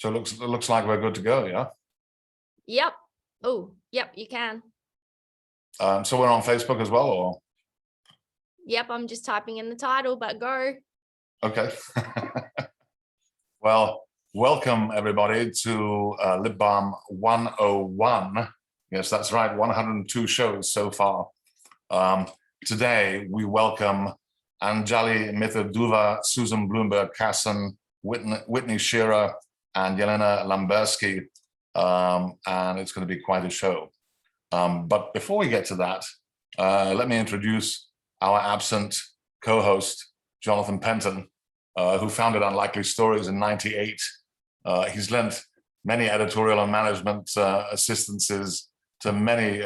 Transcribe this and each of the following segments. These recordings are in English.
So it looks like we're good to go, yeah? Yep. Oh, yep, you can. So we're on Facebook as well, or? Yep, I'm just typing in the title, but go. Okay. Well, welcome everybody to Lit Balm 101. Yes, that's right, 102 shows so far. Today we welcome Anjali Mitter Duva, Susan Blumberg-Kason, Whitney Sharer, and Yelena Lembersky, and it's going to be quite a show. But before we get to that, let me introduce our absent co-host, Jonathan Penton, who founded Unlikely Stories in '98. He's lent many editorial and management assistances to many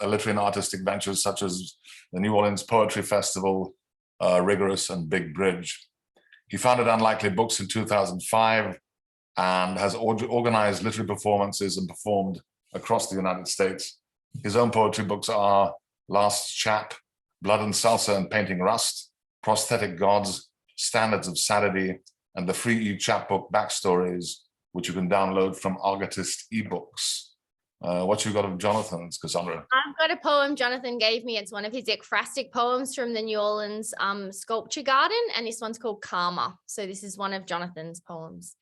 literary and artistic ventures, such as the New Orleans Poetry Festival, Rigorous, and Big Bridge. He founded Unlikely Books in 2005 and has organized literary performances and performed across the United States. His own poetry books are Last Chap, Blood and Salsa and Painting Rust, Prosthetic Gods, Standards of Sadity, and the free e-chapbook Backstories, which you can download from Argotist eBooks. What you got of Jonathan's, Cassandra? I've got a poem Jonathan gave me. It's one of his ekphrastic poems from the New Orleans Sculpture Garden, and this one's called Karma. So this is one of Jonathan's poems.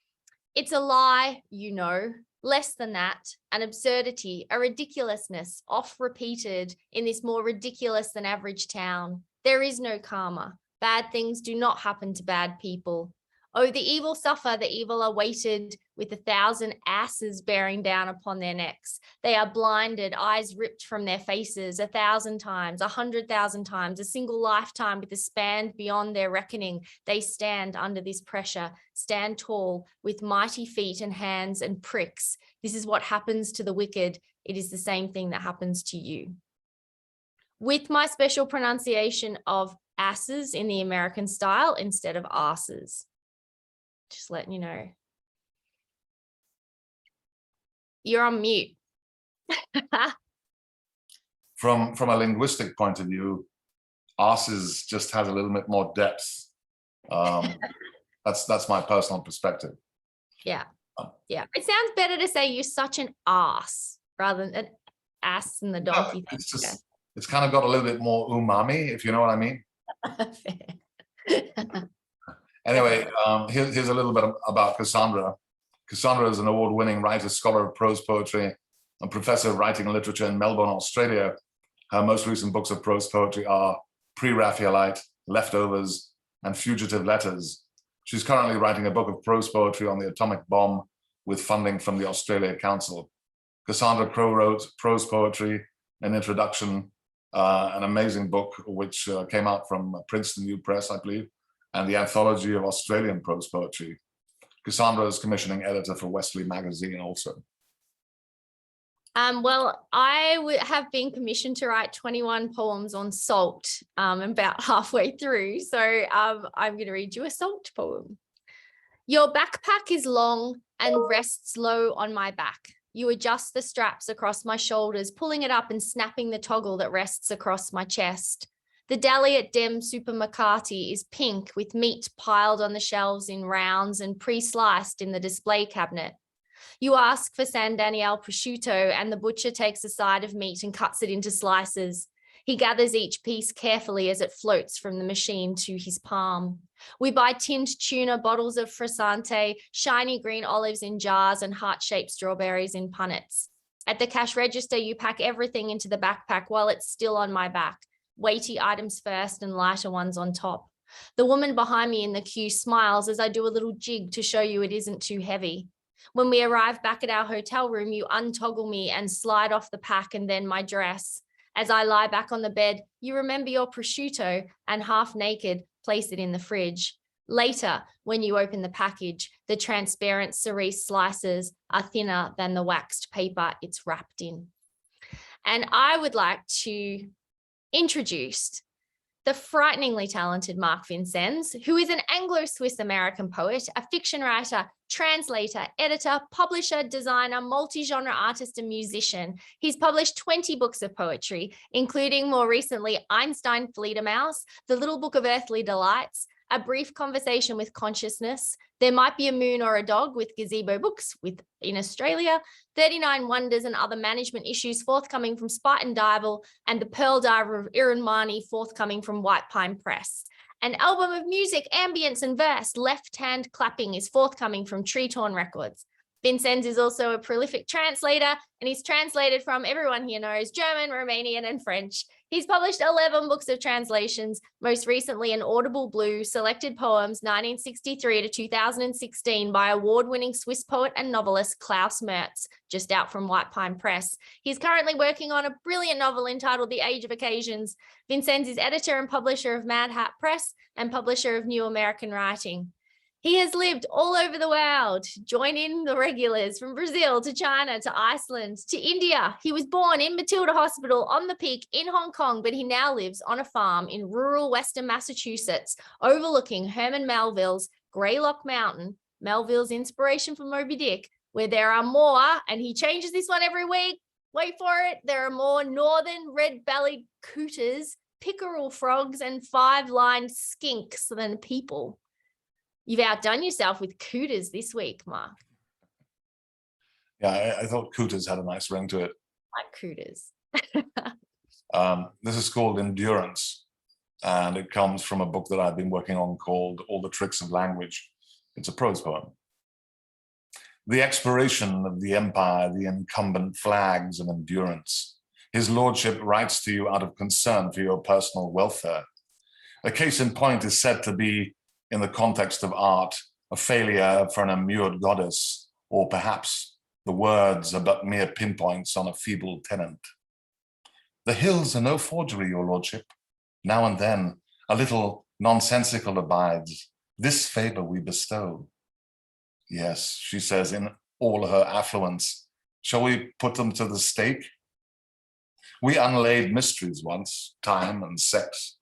It's a lie, you know, less than that, an absurdity, a ridiculousness, oft repeated in this more ridiculous than average town. There is no karma. Bad things do not happen to bad people. Oh, the evil suffer, the evil are weighted with 1,000 asses bearing down upon their necks. They are blinded, eyes ripped from their faces 1,000 times, 100,000 times, a single lifetime with a span beyond their reckoning. They stand under this pressure, stand tall with mighty feet and hands and pricks. This is what happens to the wicked. It is the same thing that happens to you. With my special pronunciation of asses in the American style instead of asses. Just letting you know. You're on mute. From a linguistic point of view, asses just has a little bit more depth. That's my personal perspective. Yeah. Yeah. It sounds better to say you're such an ass rather than an ass in the donkey. No, it's kind of got a little bit more umami, if you know what I mean. Anyway, here's a little bit about Cassandra. Cassandra is an award-winning writer, scholar of prose poetry, and professor of writing and literature in Melbourne, Australia. Her most recent books of prose poetry are Pre-Raphaelite, Leftovers, and Fugitive Letters. She's currently writing a book of prose poetry on the atomic bomb with funding from the Australia Council. Cassandra co-wrote prose poetry, an introduction, an amazing book which came out from Princeton New Press, I believe, and the Anthology of Australian Prose Poetry. Cassandra is commissioning editor for Wesley magazine also. Well, I have been commissioned to write 21 poems on salt. About halfway through. So I'm going to read you a salt poem. Your backpack is long and rests low on my back. You adjust the straps across my shoulders, pulling it up and snapping the toggle that rests across my chest. The deli at Dem Supermercati is pink with meat piled on the shelves in rounds and pre-sliced in the display cabinet. You ask for San Daniele prosciutto and the butcher takes a side of meat and cuts it into slices. He gathers each piece carefully as it floats from the machine to his palm. We buy tinned tuna, bottles of frizzante, shiny green olives in jars and heart-shaped strawberries in punnets. At the cash register, you pack everything into the backpack while it's still on my back. Weighty items first and lighter ones on top. The woman behind me in the queue smiles as I do a little jig to show you it isn't too heavy. When we arrive back at our hotel room, you untoggle me and slide off the pack and then my dress. As I lie back on the bed, you remember your prosciutto and half naked, place it in the fridge. Later, when you open the package, the transparent cerise slices are thinner than the waxed paper it's wrapped in. And I would like to introduce the frighteningly talented Mark Vincennes, who is an Anglo-Swiss American poet, a fiction writer, translator, editor, publisher, designer, multi-genre artist, and musician. He's published 20 books of poetry, including more recently Einstein Fledermaus, The Little Book of Earthly Delights, A Brief Conversation with Consciousness, There Might Be a Moon or a Dog with Gazebo Books in Australia, 39 Wonders and Other Management Issues forthcoming from Spite and Dival, and The Pearl Diver of Iranmani forthcoming from White Pine Press. An album of music, ambience and verse, Left Hand Clapping, is forthcoming from Tree Torn Records. Vincennes is also a prolific translator, and he's translated from, everyone here knows, German, Romanian, and French. He's published 11 books of translations, most recently an Audible Blue, Selected Poems 1963 to 2016 by award-winning Swiss poet and novelist Klaus Mertz, just out from White Pine Press. He's currently working on a brilliant novel entitled The Age of Occasions. Vincennes is editor and publisher of Mad Hat Press and publisher of New American Writing. He has lived all over the world. Join in the regulars from Brazil to China to Iceland to India. He was born in Matilda Hospital on the Peak in Hong Kong, but he now lives on a farm in rural Western Massachusetts, overlooking Herman Melville's Greylock Mountain, Melville's inspiration for Moby Dick, where there are more, and he changes this one every week. Wait for it. There are more northern red-bellied cooters, pickerel frogs, and five-lined skinks than people. You've outdone yourself with cooters this week, Mark. Yeah, I thought cooters had a nice ring to it. Like cooters. This is called Endurance, and it comes from a book that I've been working on called All the Tricks of Language. It's a prose poem. The expiration of the empire, the incumbent flags of endurance. His lordship writes to you out of concern for your personal welfare. A case in point is said to be, in the context of art, a failure for an immured goddess, or perhaps the words are but mere pinpoints on a feeble tenant. The hills are no forgery, your lordship. Now and then, a little nonsensical abides. This favor we bestow. Yes, she says in all her affluence. Shall we put them to the stake? We unlaid mysteries once, time and sex.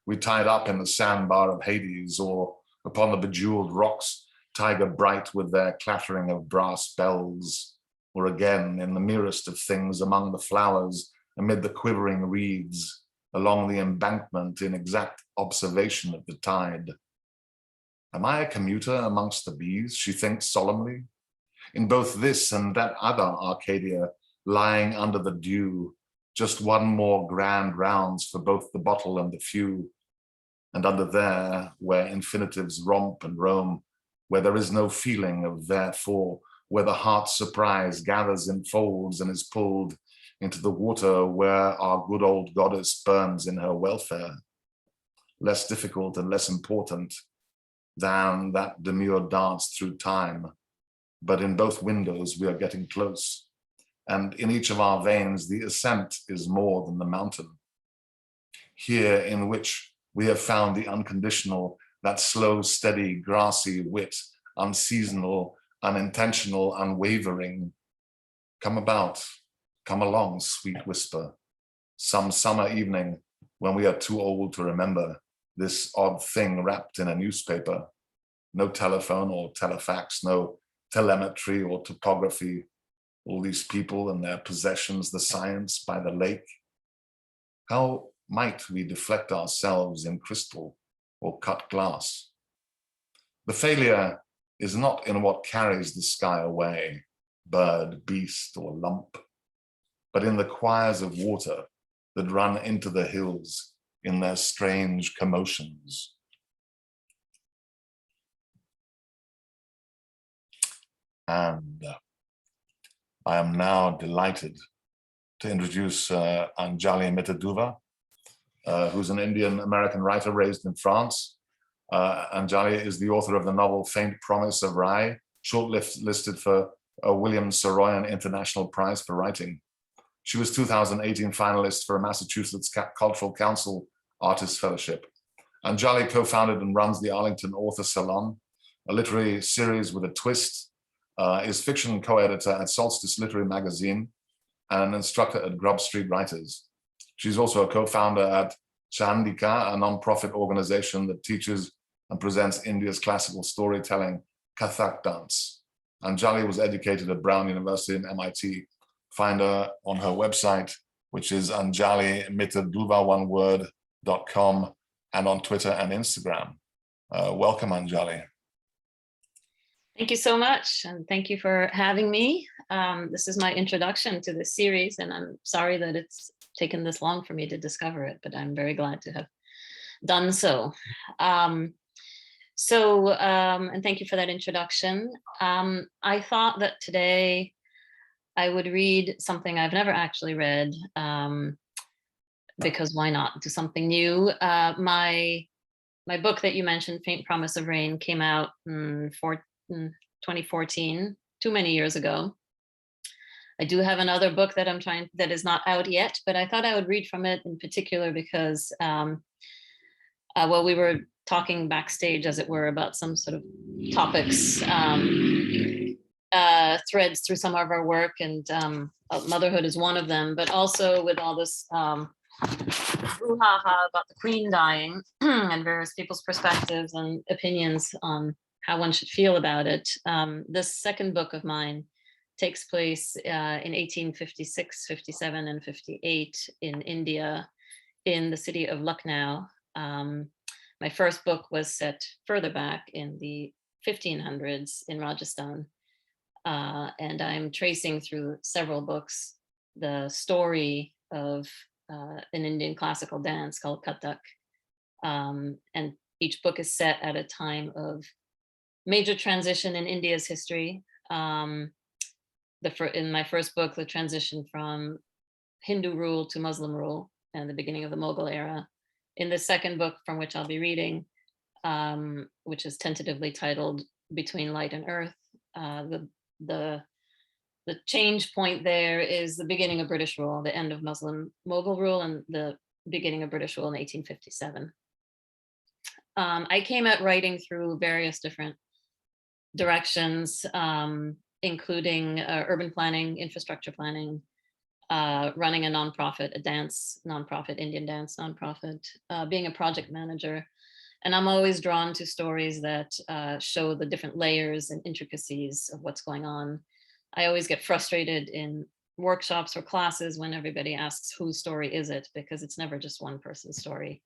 We tied up in the sandbar of Hades, or upon the bejeweled rocks, tiger bright with their clattering of brass bells, or again in the merest of things among the flowers, amid the quivering reeds, along the embankment in exact observation of the tide. Am I a commuter amongst the bees, she thinks solemnly, in both this and that other Arcadia, lying under the dew, just one more grand rounds for both the bottle and the few, and under there, where infinitives romp and roam, where there is no feeling of therefore, where the heart's surprise gathers in folds and is pulled into the water where our good old goddess burns in her welfare, less difficult and less important than that demure dance through time. But in both windows, we are getting close, and in each of our veins, the ascent is more than the mountain. Here in which we have found the unconditional, that slow, steady, grassy wit, unseasonal, unintentional, unwavering. Come about, come along, sweet whisper. Some summer evening when we are too old to remember this odd thing wrapped in a newspaper. No telephone or telefax, no telemetry or topography. All these people and their possessions, the science by the lake. How might we deflect ourselves in crystal or cut glass? The failure is not in what carries the sky away, bird, beast, or lump, but in the choirs of water that run into the hills in their strange commotions. And I am now delighted to introduce Anjali Mitter Duva, who's an Indian-American writer raised in France. Anjali is the author of the novel Faint Promise of Rye, shortlisted for a William Saroyan International Prize for Writing. She was 2018 finalist for a Massachusetts Cultural Council Artist Fellowship. Anjali co-founded and runs the Arlington Author Salon, a literary series with a twist, is fiction co-editor at Solstice Literary Magazine, and an instructor at Grub Street Writers. She's also a co-founder at Chandika, a non-profit organization that teaches and presents India's classical storytelling, Kathak dance. Anjali was educated at Brown University and MIT. Find her on her website, which is Anjali Mitter Duva, one word, .com, and on Twitter and Instagram. Welcome, Anjali. Thank you so much, and thank you for having me. This is my introduction to this series, and I'm sorry that it's taken this long for me to discover it, but I'm very glad to have done so. And thank you for that introduction. I thought that today I would read something I've never actually read, because why not do something new? My book that you mentioned, Faint Promise of Rain, came out in 2014, too many years ago. I do have another book that that is not out yet, but I thought I would read from it in particular because, well, we were talking backstage, as it were, about some sort of topics, threads through some of our work, and motherhood is one of them, but also with all this brouhaha about the Queen dying and various people's perspectives and opinions on how one should feel about it. This second book of mine takes place in 1856, 57, and 58 in India, in the city of Lucknow. My first book was set further back in the 1500s in Rajasthan. And I'm tracing through several books the story of an Indian classical dance called Kathak. And each book is set at a time of major transition in India's history. In my first book, the transition from Hindu rule to Muslim rule and the beginning of the Mughal era. In the second book, from which I'll be reading, which is tentatively titled Between Light and Earth, the change point there is the beginning of British rule, the end of Muslim Mughal rule, and the beginning of British rule in 1857. I came at writing through various different directions, including urban planning, infrastructure planning, running a nonprofit, a dance nonprofit, Indian dance nonprofit, being a project manager. And I'm always drawn to stories that show the different layers and intricacies of what's going on. I always get frustrated in workshops or classes when everybody asks whose story is it, because it's never just one person's story.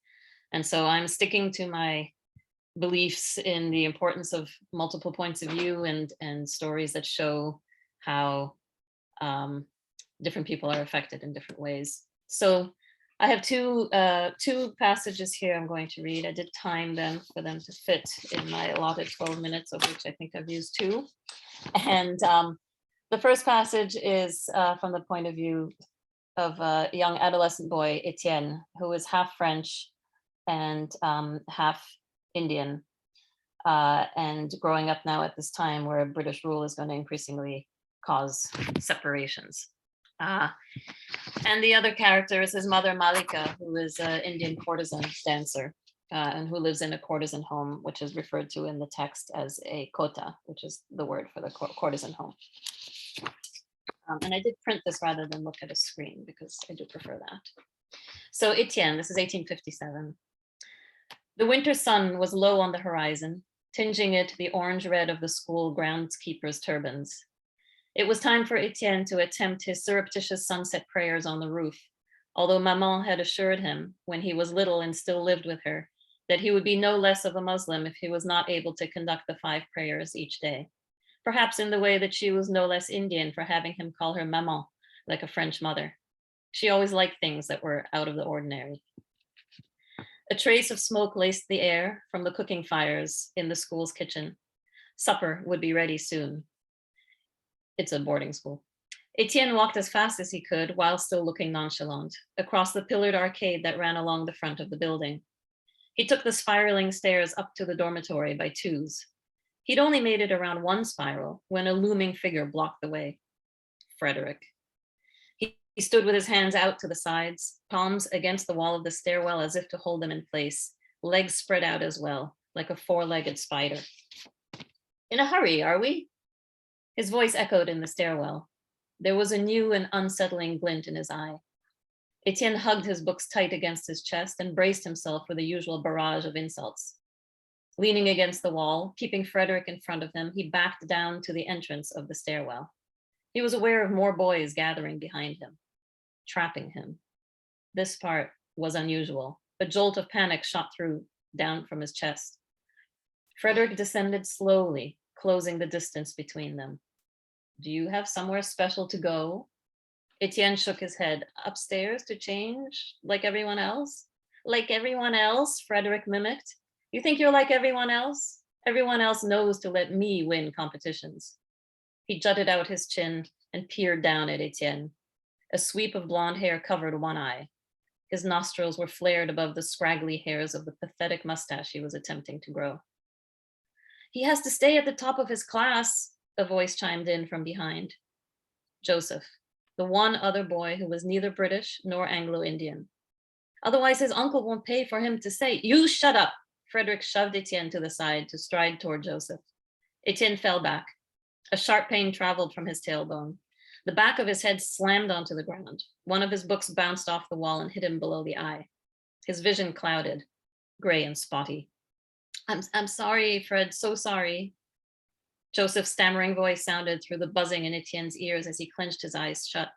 And so I'm sticking to my beliefs in the importance of multiple points of view and stories that show how different people are affected in different ways. So I have two passages here I'm going to read. I did time them for them to fit in my allotted 12 minutes, of which I think I've used 2. And the first passage is from the point of view of a young adolescent boy, Etienne, who is half French and half Indian, and growing up now at this time where British rule is going to increasingly cause separations. And the other character is his mother, Malika, who is an Indian courtesan dancer, and who lives in a courtesan home, which is referred to in the text as a kota, which is the word for the courtesan home. And I did print this rather than look at a screen because I do prefer that. So Etienne, this is 1857. The winter sun was low on the horizon, tinging it the orange red of the school groundskeepers' turbans. It was time for Etienne to attempt his surreptitious sunset prayers on the roof, although Maman had assured him, when he was little and still lived with her, that he would be no less of a Muslim if he was not able to conduct the 5 prayers each day. Perhaps in the way that she was no less Indian for having him call her Maman, like a French mother. She always liked things that were out of the ordinary. A trace of smoke laced the air from the cooking fires in the school's kitchen. Supper would be ready soon. It's a boarding school. Etienne walked as fast as he could while still looking nonchalant across the pillared arcade that ran along the front of the building. He took the spiraling stairs up to the dormitory by 2s. He'd only made it around 1 spiral when a looming figure blocked the way. Frederick. He stood with his hands out to the sides, palms against the wall of the stairwell as if to hold them in place, legs spread out as well, like a 4-legged spider. In a hurry, are we? His voice echoed in the stairwell. There was a new and unsettling glint in his eye. Etienne hugged his books tight against his chest and braced himself for the usual barrage of insults. Leaning against the wall, keeping Frederick in front of him, he backed down to the entrance of the stairwell. He was aware of more boys gathering behind him, trapping him. This part was unusual. A jolt of panic shot down from his chest. Frederick descended slowly, closing the distance between them. Do you have somewhere special to go? Etienne shook his head. Upstairs to change, like everyone else? Like everyone else, Frederick mimicked. You think you're like everyone else? Everyone else knows to let me win competitions. He jutted out his chin and peered down at Etienne. A sweep of blonde hair covered one eye. His nostrils were flared above the scraggly hairs of the pathetic mustache he was attempting to grow. He has to stay at the top of his class, a voice chimed in from behind. Joseph, the one other boy who was neither British nor Anglo-Indian. Otherwise, his uncle won't pay for him to say, you shut up. Frederick shoved Etienne to the side to stride toward Joseph. Etienne fell back. A sharp pain traveled from his tailbone. The back of his head slammed onto the ground. One of his books bounced off the wall and hit him below the eye. His vision clouded, gray and spotty. I'm sorry, Fred, so sorry. Joseph's stammering voice sounded through the buzzing in Etienne's ears as he clenched his eyes shut.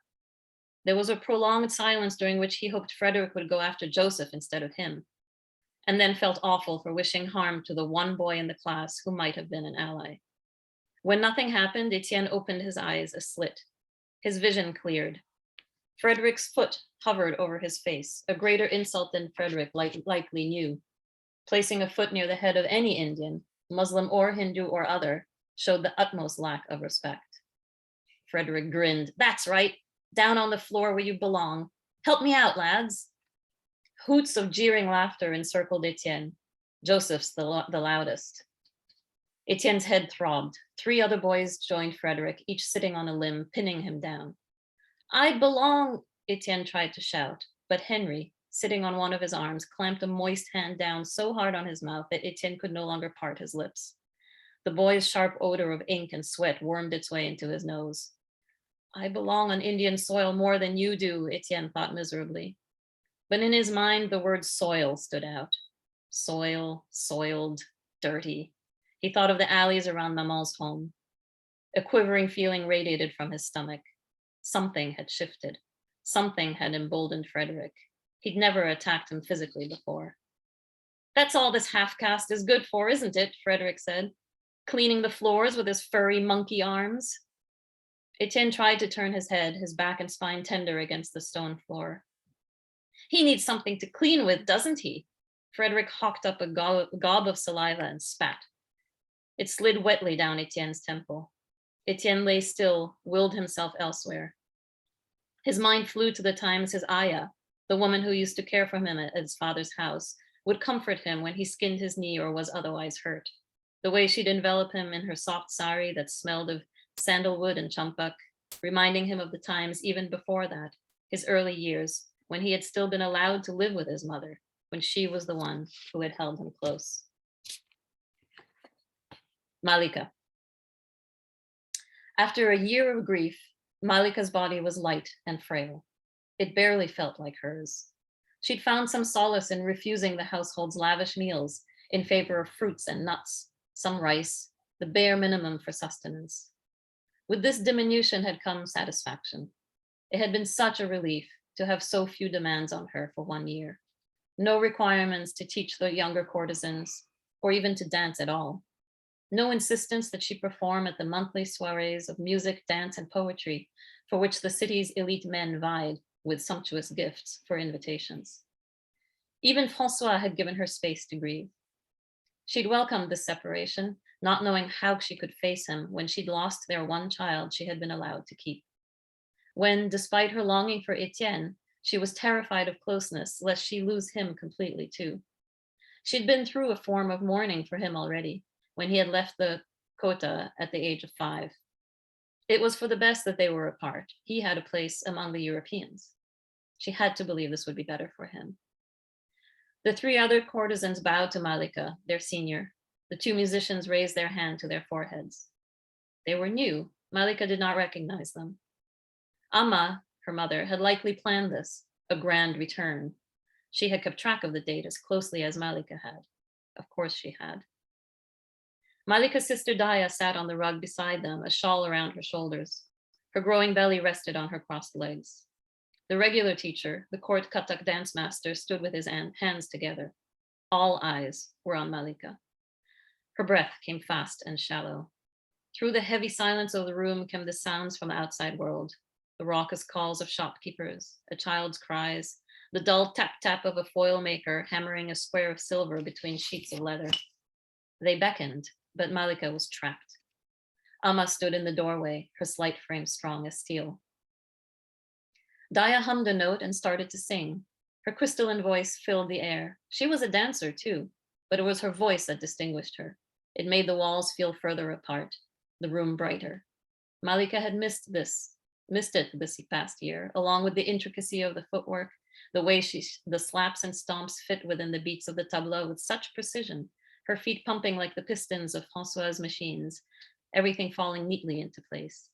There was a prolonged silence during which he hoped Frederick would go after Joseph instead of him, and then felt awful for wishing harm to the one boy in the class who might have been an ally. When nothing happened, Etienne opened his eyes a slit. His vision cleared. Frederick's foot hovered over his face, a greater insult than Frederick likely knew. Placing a foot near the head of any Indian, Muslim or Hindu or other, showed the utmost lack of respect. Frederick grinned. That's right, down on the floor where you belong. Help me out, lads. Hoots of jeering laughter encircled Etienne, Joseph's the loudest. Etienne's head throbbed. 3 other boys joined Frederick, each sitting on a limb, pinning him down. I belong, Etienne tried to shout, but Henry, sitting on one of his arms, clamped a moist hand down so hard on his mouth that Etienne could no longer part his lips. The boy's sharp odor of ink and sweat wormed its way into his nose. I belong on Indian soil more than you do, Etienne thought miserably. But in his mind, the word soil stood out. Soil, soiled, dirty. He thought of the alleys around Maman's home. A quivering feeling radiated from his stomach. Something had shifted. Something had emboldened Frederick. He'd never attacked him physically before. That's all this half-caste is good for, isn't it? Frederick said, cleaning the floors with his furry monkey arms. Etienne tried to turn his head, his back and spine tender against the stone floor. He needs something to clean with, doesn't he? Frederick hawked up a gob of saliva and spat. It slid wetly down Etienne's temple. Etienne lay still, willed himself elsewhere. His mind flew to the times his ayah, the woman who used to care for him at his father's house, would comfort him when he skinned his knee or was otherwise hurt. The way she'd envelop him in her soft sari that smelled of sandalwood and champak, reminding him of the times even before that, his early years, when he had still been allowed to live with his mother, when she was the one who had held him close. Malika. After a year of grief, Malika's body was light and frail. It barely felt like hers. She'd found some solace in refusing the household's lavish meals in favor of fruits and nuts, some rice, the bare minimum for sustenance. With this diminution had come satisfaction. It had been such a relief to have so few demands on her for 1 year. No requirements to teach the younger courtesans, or even to dance at all. No insistence that she perform at the monthly soirees of music, dance, and poetry, for which the city's elite men vied with sumptuous gifts for invitations. Even Francois had given her space to grieve. She'd welcomed this separation, not knowing how she could face him when she'd lost their one child she had been allowed to keep. When, despite her longing for Etienne, she was terrified of closeness, lest she lose him completely too. She'd been through a form of mourning for him already, when he had left the Kota at the age of 5. It was for the best that they were apart. He had a place among the Europeans. She had to believe this would be better for him. The 3 other courtesans bowed to Malika, their senior. The 2 musicians raised their hand to their foreheads. They were new. Malika did not recognize them. Amma, her mother, had likely planned this, a grand return. She had kept track of the date as closely as Malika had. Of course she had. Malika's sister Daya sat on the rug beside them, a shawl around her shoulders. Her growing belly rested on her crossed legs. The regular teacher, the court Kathak dance master, stood with his hands together. All eyes were on Malika. Her breath came fast and shallow. Through the heavy silence of the room came the sounds from the outside world, the raucous calls of shopkeepers, a child's cries, the dull tap-tap of a foil maker hammering a square of silver between sheets of leather. They beckoned, but Malika was trapped. Amma stood in the doorway, her slight frame strong as steel. Daya hummed a note and started to sing. Her crystalline voice filled the air. She was a dancer too, but it was her voice that distinguished her. It made the walls feel further apart, the room brighter. Malika had missed it this past year, along with the intricacy of the footwork, the way the slaps and stomps fit within the beats of the tabla with such precision, her feet pumping like the pistons of François' machines, everything falling neatly into place.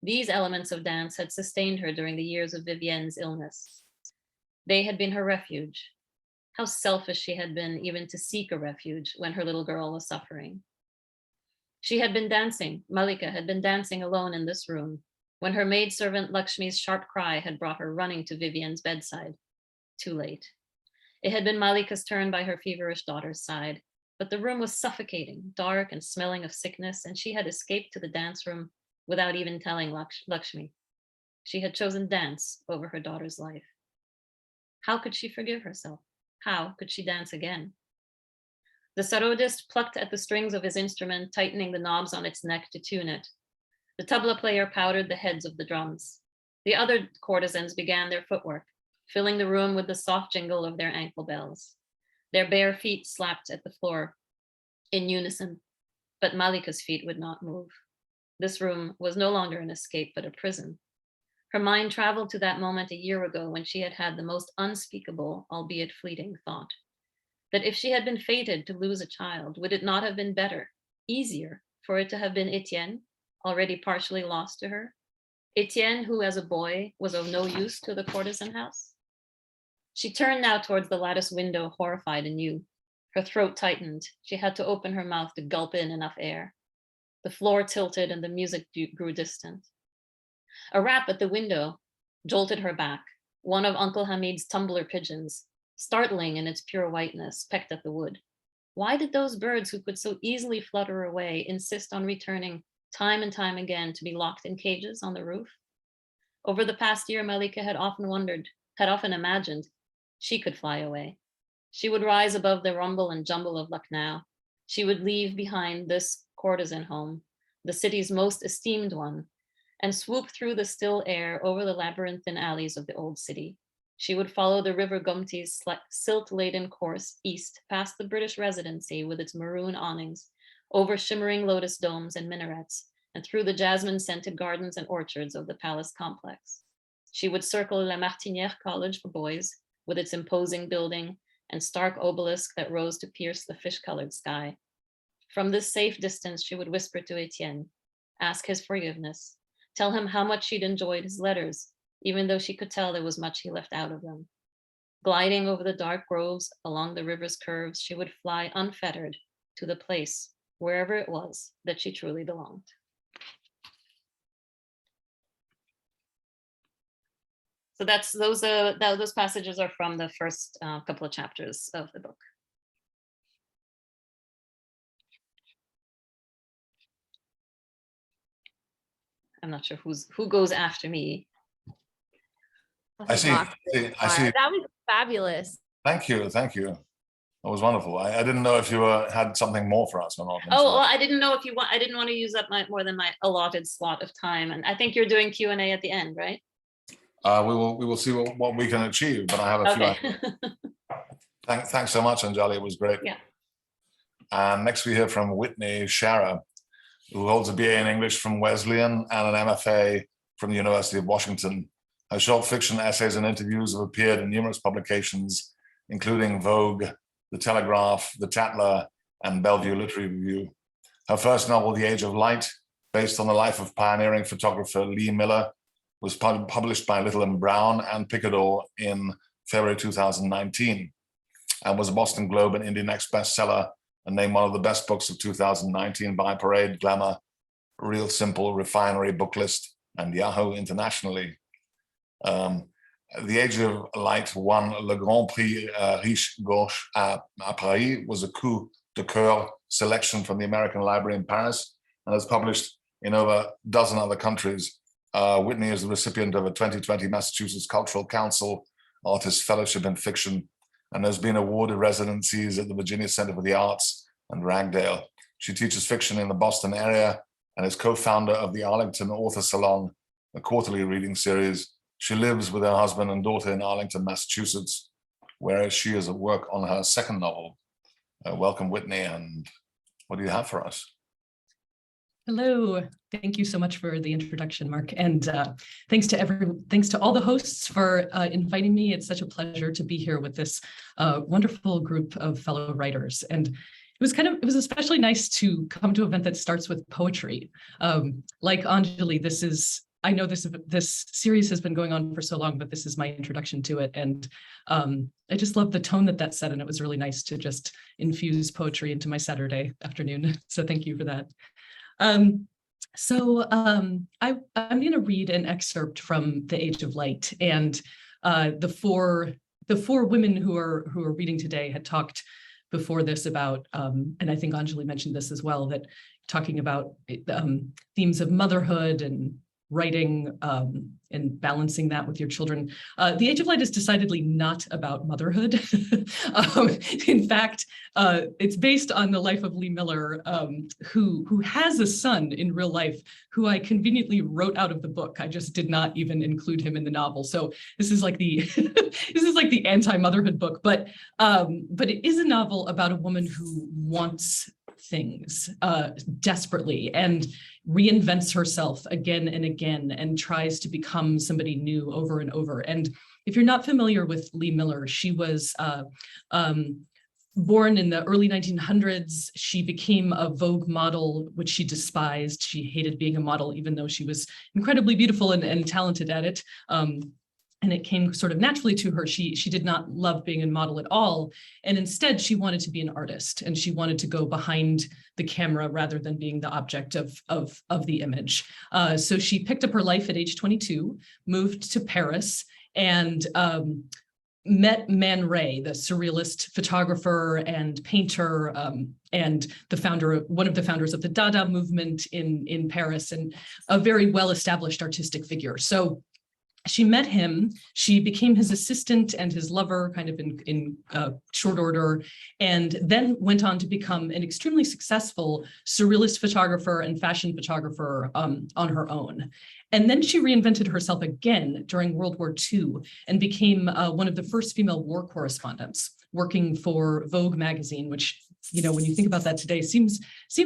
These elements of dance had sustained her during the years of Vivienne's illness. They had been her refuge. How selfish she had been even to seek a refuge when her little girl was suffering. She had been dancing, Malika had been dancing alone in this room, when her maidservant Lakshmi's sharp cry had brought her running to Vivienne's bedside. Too late. It had been Malika's turn by her feverish daughter's side, but the room was suffocating, dark and smelling of sickness, and she had escaped to the dance room without even telling Lakshmi. She had chosen dance over her daughter's life. How could she forgive herself? How could she dance again? The sarodist plucked at the strings of his instrument, tightening the knobs on its neck to tune it. The tabla player powdered the heads of the drums. The other courtesans began their footwork, filling the room with the soft jingle of their ankle bells. Their bare feet slapped at the floor in unison, but Malika's feet would not move. This room was no longer an escape, but a prison. Her mind traveled to that moment a year ago when she had had the most unspeakable, albeit fleeting, thought. That if she had been fated to lose a child, would it not have been better, easier, for it to have been Etienne, already partially lost to her? Etienne, who as a boy was of no use to the courtesan house? She turned now towards the lattice window, horrified anew. Her throat tightened. She had to open her mouth to gulp in enough air. The floor tilted and the music grew distant. A rap at the window jolted her back. One of Uncle Hamid's tumbler pigeons, startling in its pure whiteness, pecked at the wood. Why did those birds who could so easily flutter away insist on returning time and time again to be locked in cages on the roof? Over the past year, Malika had often imagined she could fly away. She would rise above the rumble and jumble of Lucknow. She would leave behind this courtesan home, the city's most esteemed one, and swoop through the still air over the labyrinthine alleys of the old city. She would follow the river Gomti's silt-laden course east past the British residency with its maroon awnings, over shimmering lotus domes and minarets, and through the jasmine-scented gardens and orchards of the palace complex. She would circle La Martinière College for boys, with its imposing building and stark obelisk that rose to pierce the fish-colored sky. From this safe distance, she would whisper to Etienne, ask his forgiveness, tell him how much she'd enjoyed his letters, even though she could tell there was much he left out of them. Gliding over the dark groves along the river's curves, she would fly unfettered to the place, wherever it was, that she truly belonged. So those passages are from the first couple of chapters of the book. I'm not sure who goes after me. I see. I see. That was fabulous. Thank you. Thank you. That was wonderful. I didn't know if you had something more for us or not. Oh, well, I didn't know if you want. I didn't want to use up more than my allotted slot of time, and I think you're doing Q&A at the end, right? We will see what we can achieve. But I have a few. Thanks so much, Anjali. It was great. Yeah. And next we hear from Whitney Sharer, who holds a BA in English from Wesleyan and an MFA from the University of Washington. Her short fiction essays and interviews have appeared in numerous publications, including Vogue, The Telegraph, The Tatler, and Bellevue Literary Review. Her first novel, The Age of Light, based on the life of pioneering photographer Lee Miller, was published by Little and Brown and Picador in February 2019, and was a Boston Globe and Indie Next bestseller, and named one of the best books of 2019 by Parade, Glamour, Real Simple, Refinery, Booklist, and Yahoo internationally. The Age of Light won Le Grand Prix Riche Gauche à Paris, was a coup de Coeur selection from the American Library in Paris, and has published in over a dozen other countries. Whitney is the recipient of a 2020 Massachusetts Cultural Council Artist Fellowship in Fiction, and has been awarded residencies at the Virginia Center for the Arts and Ragdale. She teaches fiction in the Boston area and is co-founder of the Arlington Author Salon, a quarterly reading series. She lives with her husband and daughter in Arlington, Massachusetts, where she is at work on her second novel. Welcome, Whitney, and what do you have for us? Hello, thank you so much for the introduction, Mark, and thanks to all the hosts for inviting me. It's such a pleasure to be here with this wonderful group of fellow writers, and it was especially nice to come to an event that starts with poetry. Like Anjali, I know this series has been going on for so long, but this is my introduction to it, and I just love the tone that set, and it was really nice to just infuse poetry into my Saturday afternoon. So thank you for that. I'm going to read an excerpt from The Age of Light, and the four women who are reading today had talked before this about, and I think Anjali mentioned this as well, that talking about themes of motherhood and writing and balancing that with your children. The Age of Light is decidedly not about motherhood. In fact, it's based on the life of Lee Miller, who has a son in real life, who I conveniently wrote out of the book. I just did not even include him in the novel. So this is like the the anti-motherhood book, but it is a novel about a woman who wants things desperately and reinvents herself again and again and tries to become somebody new over and over. And if you're not familiar with Lee Miller, she was born in the early 1900s. She became a Vogue model, which she despised. She hated being a model, even though she was incredibly beautiful and talented at it. And it came sort of naturally to her. She did not love being a model at all. And instead, she wanted to be an artist, and she wanted to go behind the camera rather than being the object of the image. So she picked up her life at age 22, moved to Paris, and met Man Ray, the surrealist photographer and painter, and one of the founders of the Dada movement in Paris, and a very well-established artistic figure. So she met him, she became his assistant and his lover kind of in short order, and then went on to become an extremely successful surrealist photographer and fashion photographer on her own. And then she reinvented herself again during World War II and became one of the first female war correspondents, working for Vogue magazine, which, you know, when you think about that today, seems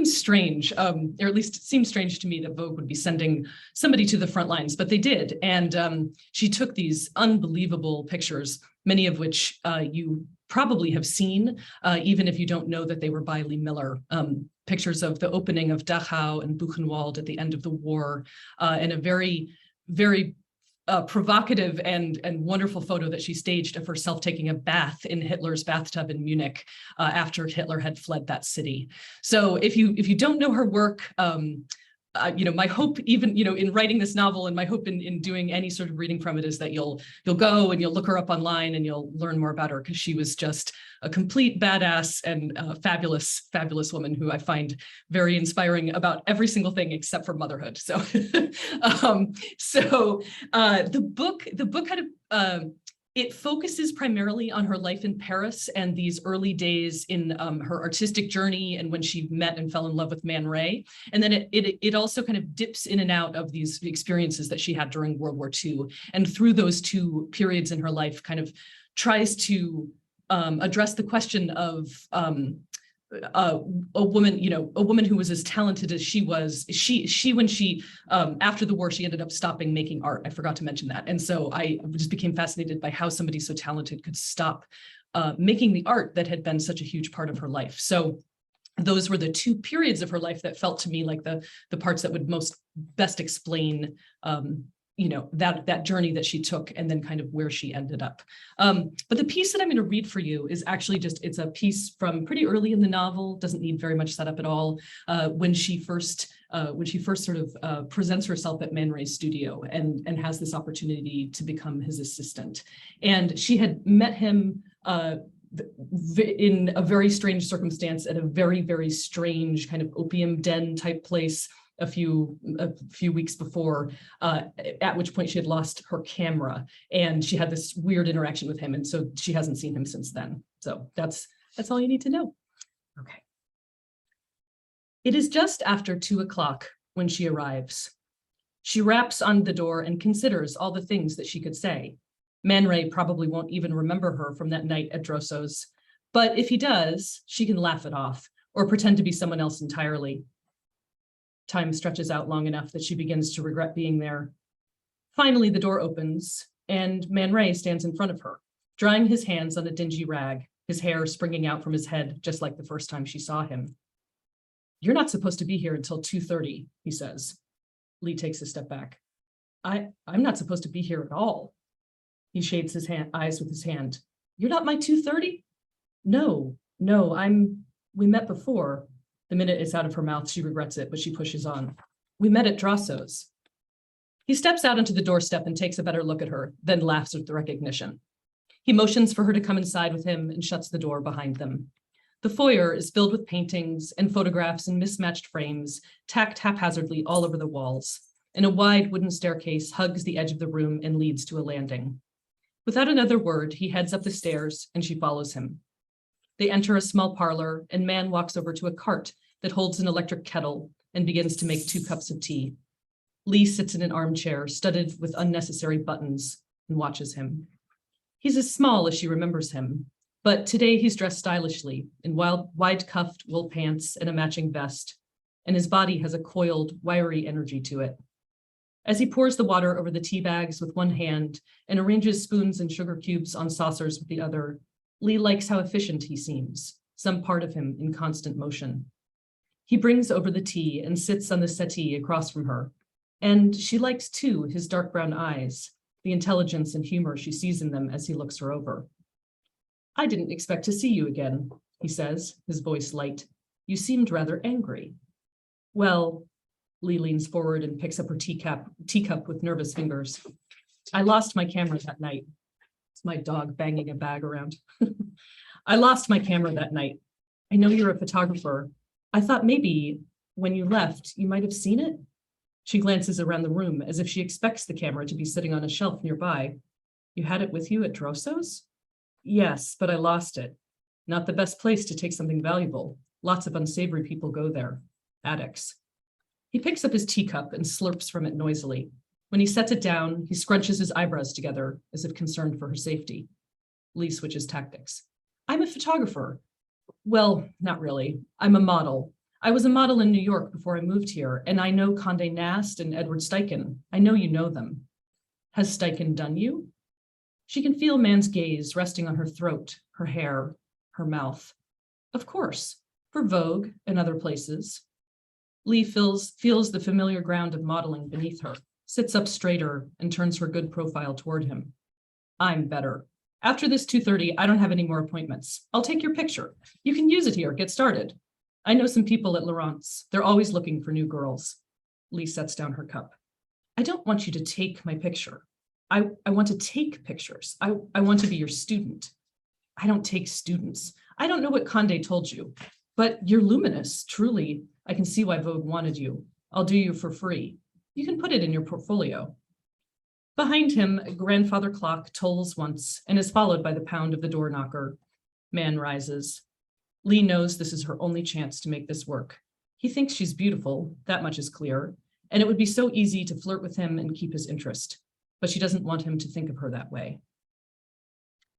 strange, or at least seems strange to me that Vogue would be sending somebody to the front lines, but they did. And she took these unbelievable pictures, many of which you probably have seen, even if you don't know that they were by Lee Miller. Pictures of the opening of Dachau and Buchenwald at the end of the war, and a very, very provocative and wonderful photo that she staged of herself taking a bath in Hitler's bathtub in Munich after Hitler had fled that city. So if you don't know her work, you know, my hope, even, you know, in writing this novel, and my hope in doing any sort of reading from it, is that you'll go and you'll look her up online and you'll learn more about her, because she was just a complete badass and fabulous woman who I find very inspiring about every single thing except for motherhood. So, the book kind of it focuses primarily on her life in Paris and these early days in her artistic journey, and when she met and fell in love with Man Ray. And then it also kind of dips in and out of these experiences that she had during World War II. And through those two periods in her life, kind of tries to address the question of a woman who was as talented as she was. When she after the war, she ended up stopping making art. I forgot to mention that. And so I just became fascinated by how somebody so talented could stop making the art that had been such a huge part of her life. So those were the two periods of her life that felt to me like the parts that would best explain you know, that journey that she took, and then kind of where she ended up. But the piece that I'm going to read for you is actually it's a piece from pretty early in the novel, doesn't need very much setup at all, when she first sort of presents herself at Man Ray's studio and has this opportunity to become his assistant. And she had met him in a very strange circumstance at a very, very strange kind of opium den type place a few weeks before, at which point she had lost her camera and she had this weird interaction with him. And so she hasn't seen him since then. So that's all you need to know. Okay. It is just after 2 o'clock when she arrives. She raps on the door and considers all the things that she could say. Man Ray probably won't even remember her from that night at Drosso's, but if he does, she can laugh it off or pretend to be someone else entirely. Time stretches out long enough that she begins to regret being there. Finally, the door opens and Man Ray stands in front of her, drying his hands on a dingy rag, his hair springing out from his head, just like the first time she saw him. "You're not supposed to be here until 2:30, he says. Lee takes a step back. I'm not supposed to be here at all. He shades his eyes with his hand. "You're not my 2:30? No, we met before." The minute it's out of her mouth, she regrets it, but she pushes on. "We met at Drosso's." He steps out onto the doorstep and takes a better look at her, then laughs at the recognition. He motions for her to come inside with him and shuts the door behind them. The foyer is filled with paintings and photographs in mismatched frames, tacked haphazardly all over the walls, and a wide wooden staircase hugs the edge of the room and leads to a landing. Without another word, he heads up the stairs and she follows him. They enter a small parlor and Man walks over to a cart that holds an electric kettle and begins to make 2 cups of tea. Lee sits in an armchair studded with unnecessary buttons and watches him. He's as small as she remembers him, but today he's dressed stylishly in wide-cuffed wool pants and a matching vest, and his body has a coiled, wiry energy to it. As he pours the water over the tea bags with one hand and arranges spoons and sugar cubes on saucers with the other, Lee likes how efficient he seems, some part of him in constant motion. He brings over the tea and sits on the settee across from her, and she likes too his dark brown eyes, the intelligence and humor she sees in them as he looks her over. "I didn't expect to see you again," he says, his voice light. "You seemed rather angry." "Well," Lee leans forward and picks up her teacup with nervous fingers. "I lost my camera that night." It's my dog banging a bag around. "I lost my camera that night. I know you're a photographer. I thought maybe when you left, you might have seen it." She glances around the room as if she expects the camera to be sitting on a shelf nearby. "You had it with you at Drosso's?" "Yes, but I lost it. Not the best place to take something valuable. Lots of unsavory people go there. Addicts." He picks up his teacup and slurps from it noisily. When he sets it down, he scrunches his eyebrows together as if concerned for her safety. Lee switches tactics. "I'm a photographer. Well, not really. I'm a model. I was a model in New York before I moved here, and I know Condé Nast and Edward Steichen. I know you know them. Has Steichen done you?" She can feel Man's gaze resting on her throat, her hair, her mouth. "Of course, for Vogue and other places." Lee feels the familiar ground of modeling beneath her, sits up straighter, and turns her good profile toward him. "I'm better. After this 2:30, I don't have any more appointments. I'll take your picture. You can use it here, get started. I know some people at Laurent's. They're always looking for new girls." Lee sets down her cup. "I don't want you to take my picture. I want to take pictures. I want to be your student." "I don't take students. I don't know what Condé told you, but you're luminous, truly. I can see why Vogue wanted you. I'll do you for free. You can put it in your portfolio." Behind him, a grandfather clock tolls once and is followed by the pound of the door knocker. Man rises. Lee knows this is her only chance to make this work. He thinks she's beautiful, that much is clear, and it would be so easy to flirt with him and keep his interest. But she doesn't want him to think of her that way.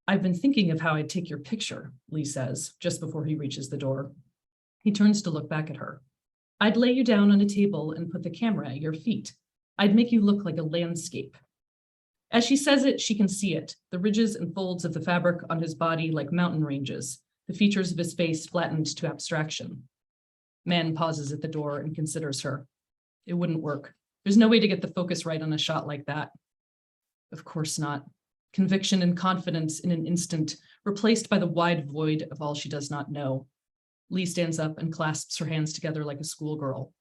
"I've been thinking of how I'd take your picture," Lee says, just before he reaches the door. He turns to look back at her. "I'd lay you down on a table and put the camera at your feet. I'd make you look like a landscape." As she says it, she can see it, the ridges and folds of the fabric on his body like mountain ranges, the features of his face flattened to abstraction. Man pauses at the door and considers her. It wouldn't work. There's no way to get the focus right on a shot like that. Of course not. Conviction and confidence in an instant, replaced by the wide void of all she does not know. Lee stands up and clasps her hands together like a schoolgirl.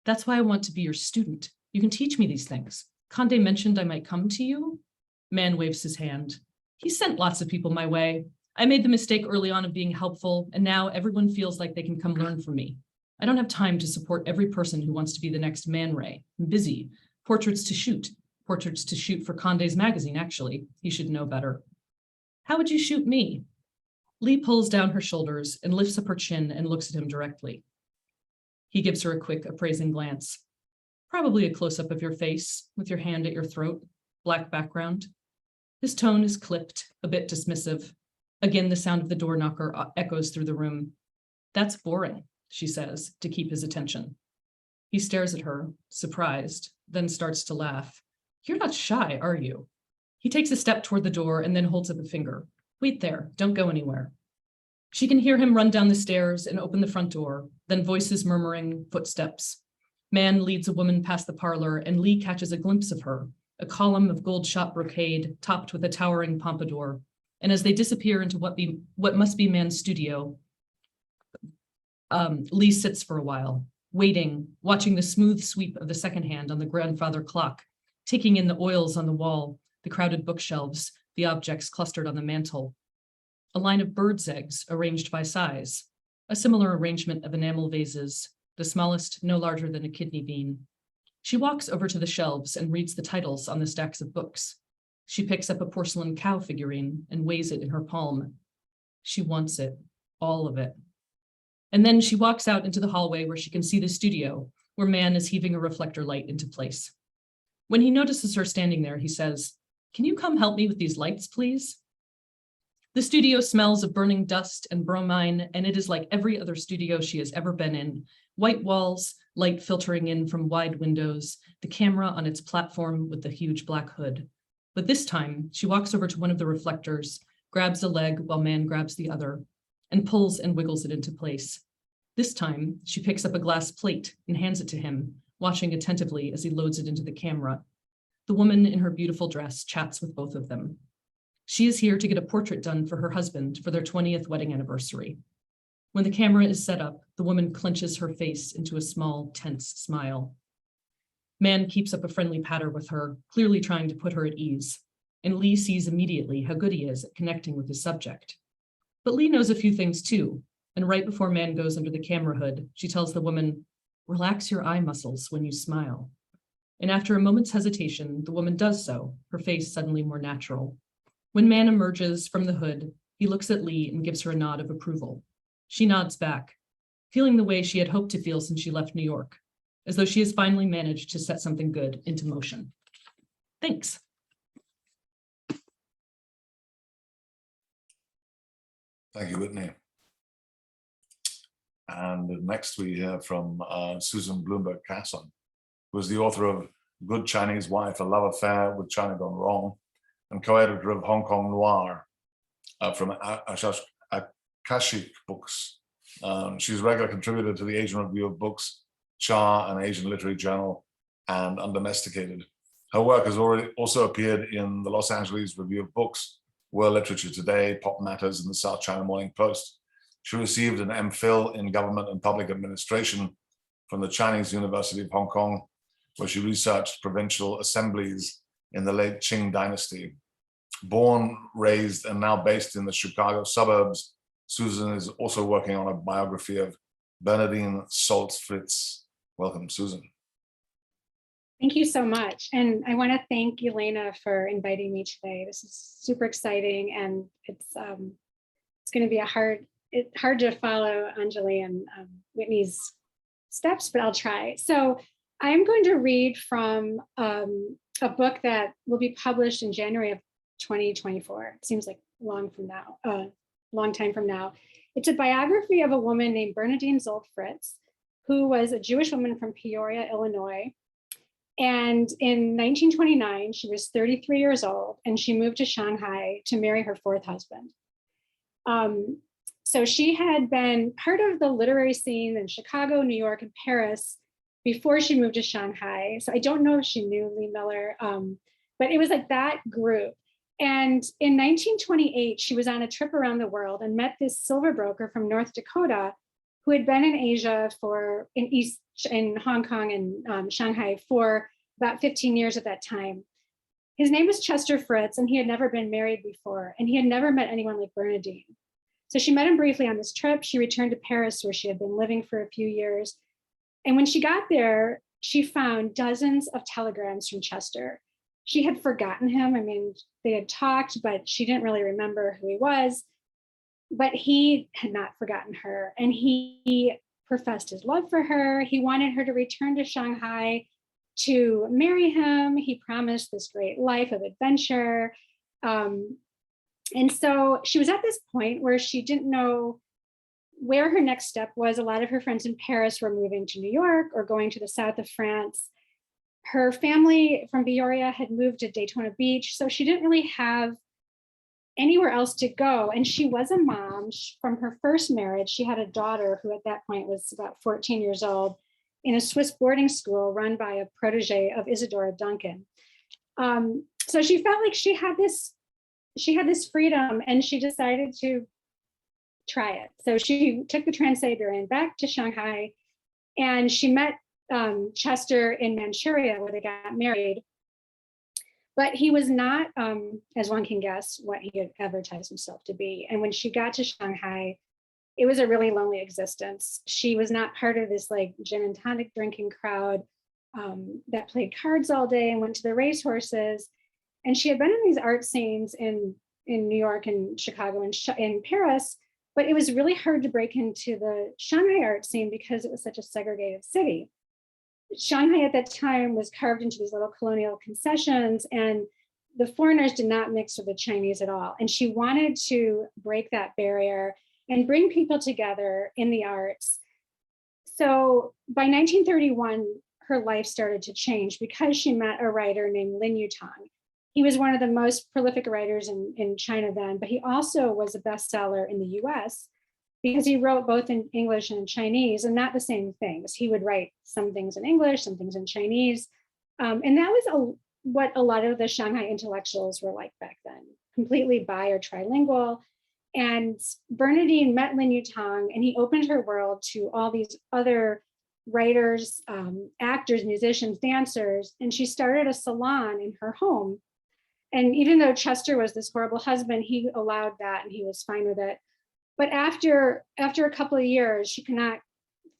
"That's why I want to be your student. You can teach me these things. Condé mentioned I might come to you." Man waves his hand. "He sent lots of people my way. I made the mistake early on of being helpful, and now everyone feels like they can come learn from me. I don't have time to support every person who wants to be the next Man Ray. I'm busy. Portraits to shoot for Condé's magazine, actually. He should know better. How would you shoot me? Lee pulls down her shoulders and lifts up her chin and looks at him directly. He gives her a quick, appraising glance. Probably a close-up of your face, with your hand at your throat, black background. His tone is clipped, a bit dismissive. Again, the sound of the door knocker echoes through the room. That's boring, she says, to keep his attention. He stares at her, surprised, then starts to laugh. You're not shy, are you? He takes a step toward the door and then holds up a finger. Wait there, don't go anywhere. She can hear him run down the stairs and open the front door, then voices murmuring, footsteps. Man leads a woman past the parlor and Lee catches a glimpse of her, a column of gold shot brocade topped with a towering pompadour. And as they disappear into what must be Man's studio, Lee sits for a while, waiting, watching the smooth sweep of the second hand on the grandfather clock, taking in the oils on the wall, the crowded bookshelves, the objects clustered on the mantle. A line of bird's eggs arranged by size, a similar arrangement of enamel vases, the smallest no larger than a kidney bean. She walks over to the shelves and reads the titles on the stacks of books. She picks up a porcelain cow figurine and weighs it in her palm. She wants it, all of it. And then she walks out into the hallway where she can see the studio, where Man is heaving a reflector light into place. When he notices her standing there, he says, "Can you come help me with these lights, please?" The studio smells of burning dust and bromine, and it is like every other studio she has ever been in. White walls, light filtering in from wide windows, the camera on its platform with the huge black hood. But this time, she walks over to one of the reflectors, grabs a leg while Man grabs the other, and pulls and wiggles it into place. This time, she picks up a glass plate and hands it to him, watching attentively as he loads it into the camera. The woman in her beautiful dress chats with both of them. She is here to get a portrait done for her husband for their 20th wedding anniversary. When the camera is set up, the woman clenches her face into a small, tense smile. Man keeps up a friendly patter with her, clearly trying to put her at ease, and Lee sees immediately how good he is at connecting with his subject. But Lee knows a few things too, and right before Man goes under the camera hood, she tells the woman, "Relax your eye muscles when you smile." And after a moment's hesitation, the woman does so, her face suddenly more natural. When Man emerges from the hood, he looks at Lee and gives her a nod of approval. She nods back, feeling the way she had hoped to feel since she left New York, as though she has finally managed to set something good into motion. Thanks. Thank you, Whitney. And next we hear from Susan Blumberg-Kason, who is the author of Good Chinese Wife, A Love Affair with China Gone Wrong, and co-editor of Hong Kong Noir from Akashic Books. She's a regular contributor to the Asian Review of Books, Cha, an Asian Literary Journal, and Undomesticated. Her work has also appeared in the Los Angeles Review of Books, World Literature Today, Pop Matters, and the South China Morning Post. She received an MPhil in Government and Public Administration from the Chinese University of Hong Kong, where she researched provincial assemblies in the late Qing dynasty. Born, raised, and now based in the Chicago suburbs, Susan is also working on a biography of Bernardine Salz-Fritz. Welcome, Susan. Thank you so much. And I want to thank Yelena for inviting me today. This is super exciting, and it's going to be hard to follow Anjali and Whitney's steps, but I'll try. So I'm going to read from a book that will be published in January of 2024. It seems like long time from now. It's a biography of a woman named Bernardine Salz-Fritz, who was a Jewish woman from Peoria, Illinois. And in 1929, she was 33 years old, and she moved to Shanghai to marry her fourth husband. So she had been part of the literary scene in Chicago, New York, and Paris before she moved to Shanghai. So I don't know if she knew Lee Miller, but it was like that group. And in 1928, she was on a trip around the world and met this silver broker from North Dakota who had been in Asia in Hong Kong and Shanghai for about 15 years at that time. His name was Chester Fritz, and he had never been married before, and he had never met anyone like Bernadine. So she met him briefly on this trip. She returned to Paris, where she had been living for a few years. And when she got there, she found dozens of telegrams from Chester. She had forgotten him. I mean, they had talked, but she didn't really remember who he was. But he had not forgotten her, and he professed his love for her. He wanted her to return to Shanghai to marry him. He promised this great life of adventure. And so she was at this point where she didn't know where her next step was. A lot of her friends in Paris were moving to New York or going to the south of France. Her family from Peoria had moved to Daytona Beach, so she didn't really have anywhere else to go. And she was a mom from her first marriage. She had a daughter who at that point was about 14 years old in a Swiss boarding school run by a protege of Isadora Duncan. So she felt like she had this freedom, and she decided to try it. So she took the Trans-Siberian back to Shanghai, and she met Chester in Manchuria, where they got married. But he was not, as one can guess, what he had advertised himself to be. And when she got to Shanghai, it was a really lonely existence. She was not part of this like gin and tonic drinking crowd that played cards all day and went to the racehorses. And she had been in these art scenes in New York and Chicago and in Paris, but it was really hard to break into the Shanghai art scene because it was such a segregated city. Shanghai at that time was carved into these little colonial concessions, and the foreigners did not mix with the Chinese at all. And she wanted to break that barrier and bring people together in the arts. So by 1931, her life started to change because she met a writer named Lin Yutang. He was one of the most prolific writers in China then, but he also was a bestseller in the US because he wrote both in English and in Chinese, and not the same things. He would write some things in English, some things in Chinese. And that was what a lot of the Shanghai intellectuals were like back then, completely bi or trilingual. And Bernadine met Lin Yutang, and he opened her world to all these other writers, actors, musicians, dancers, and she started a salon in her home. And even though Chester was this horrible husband, he allowed that and he was fine with it. But after a couple of years, she could not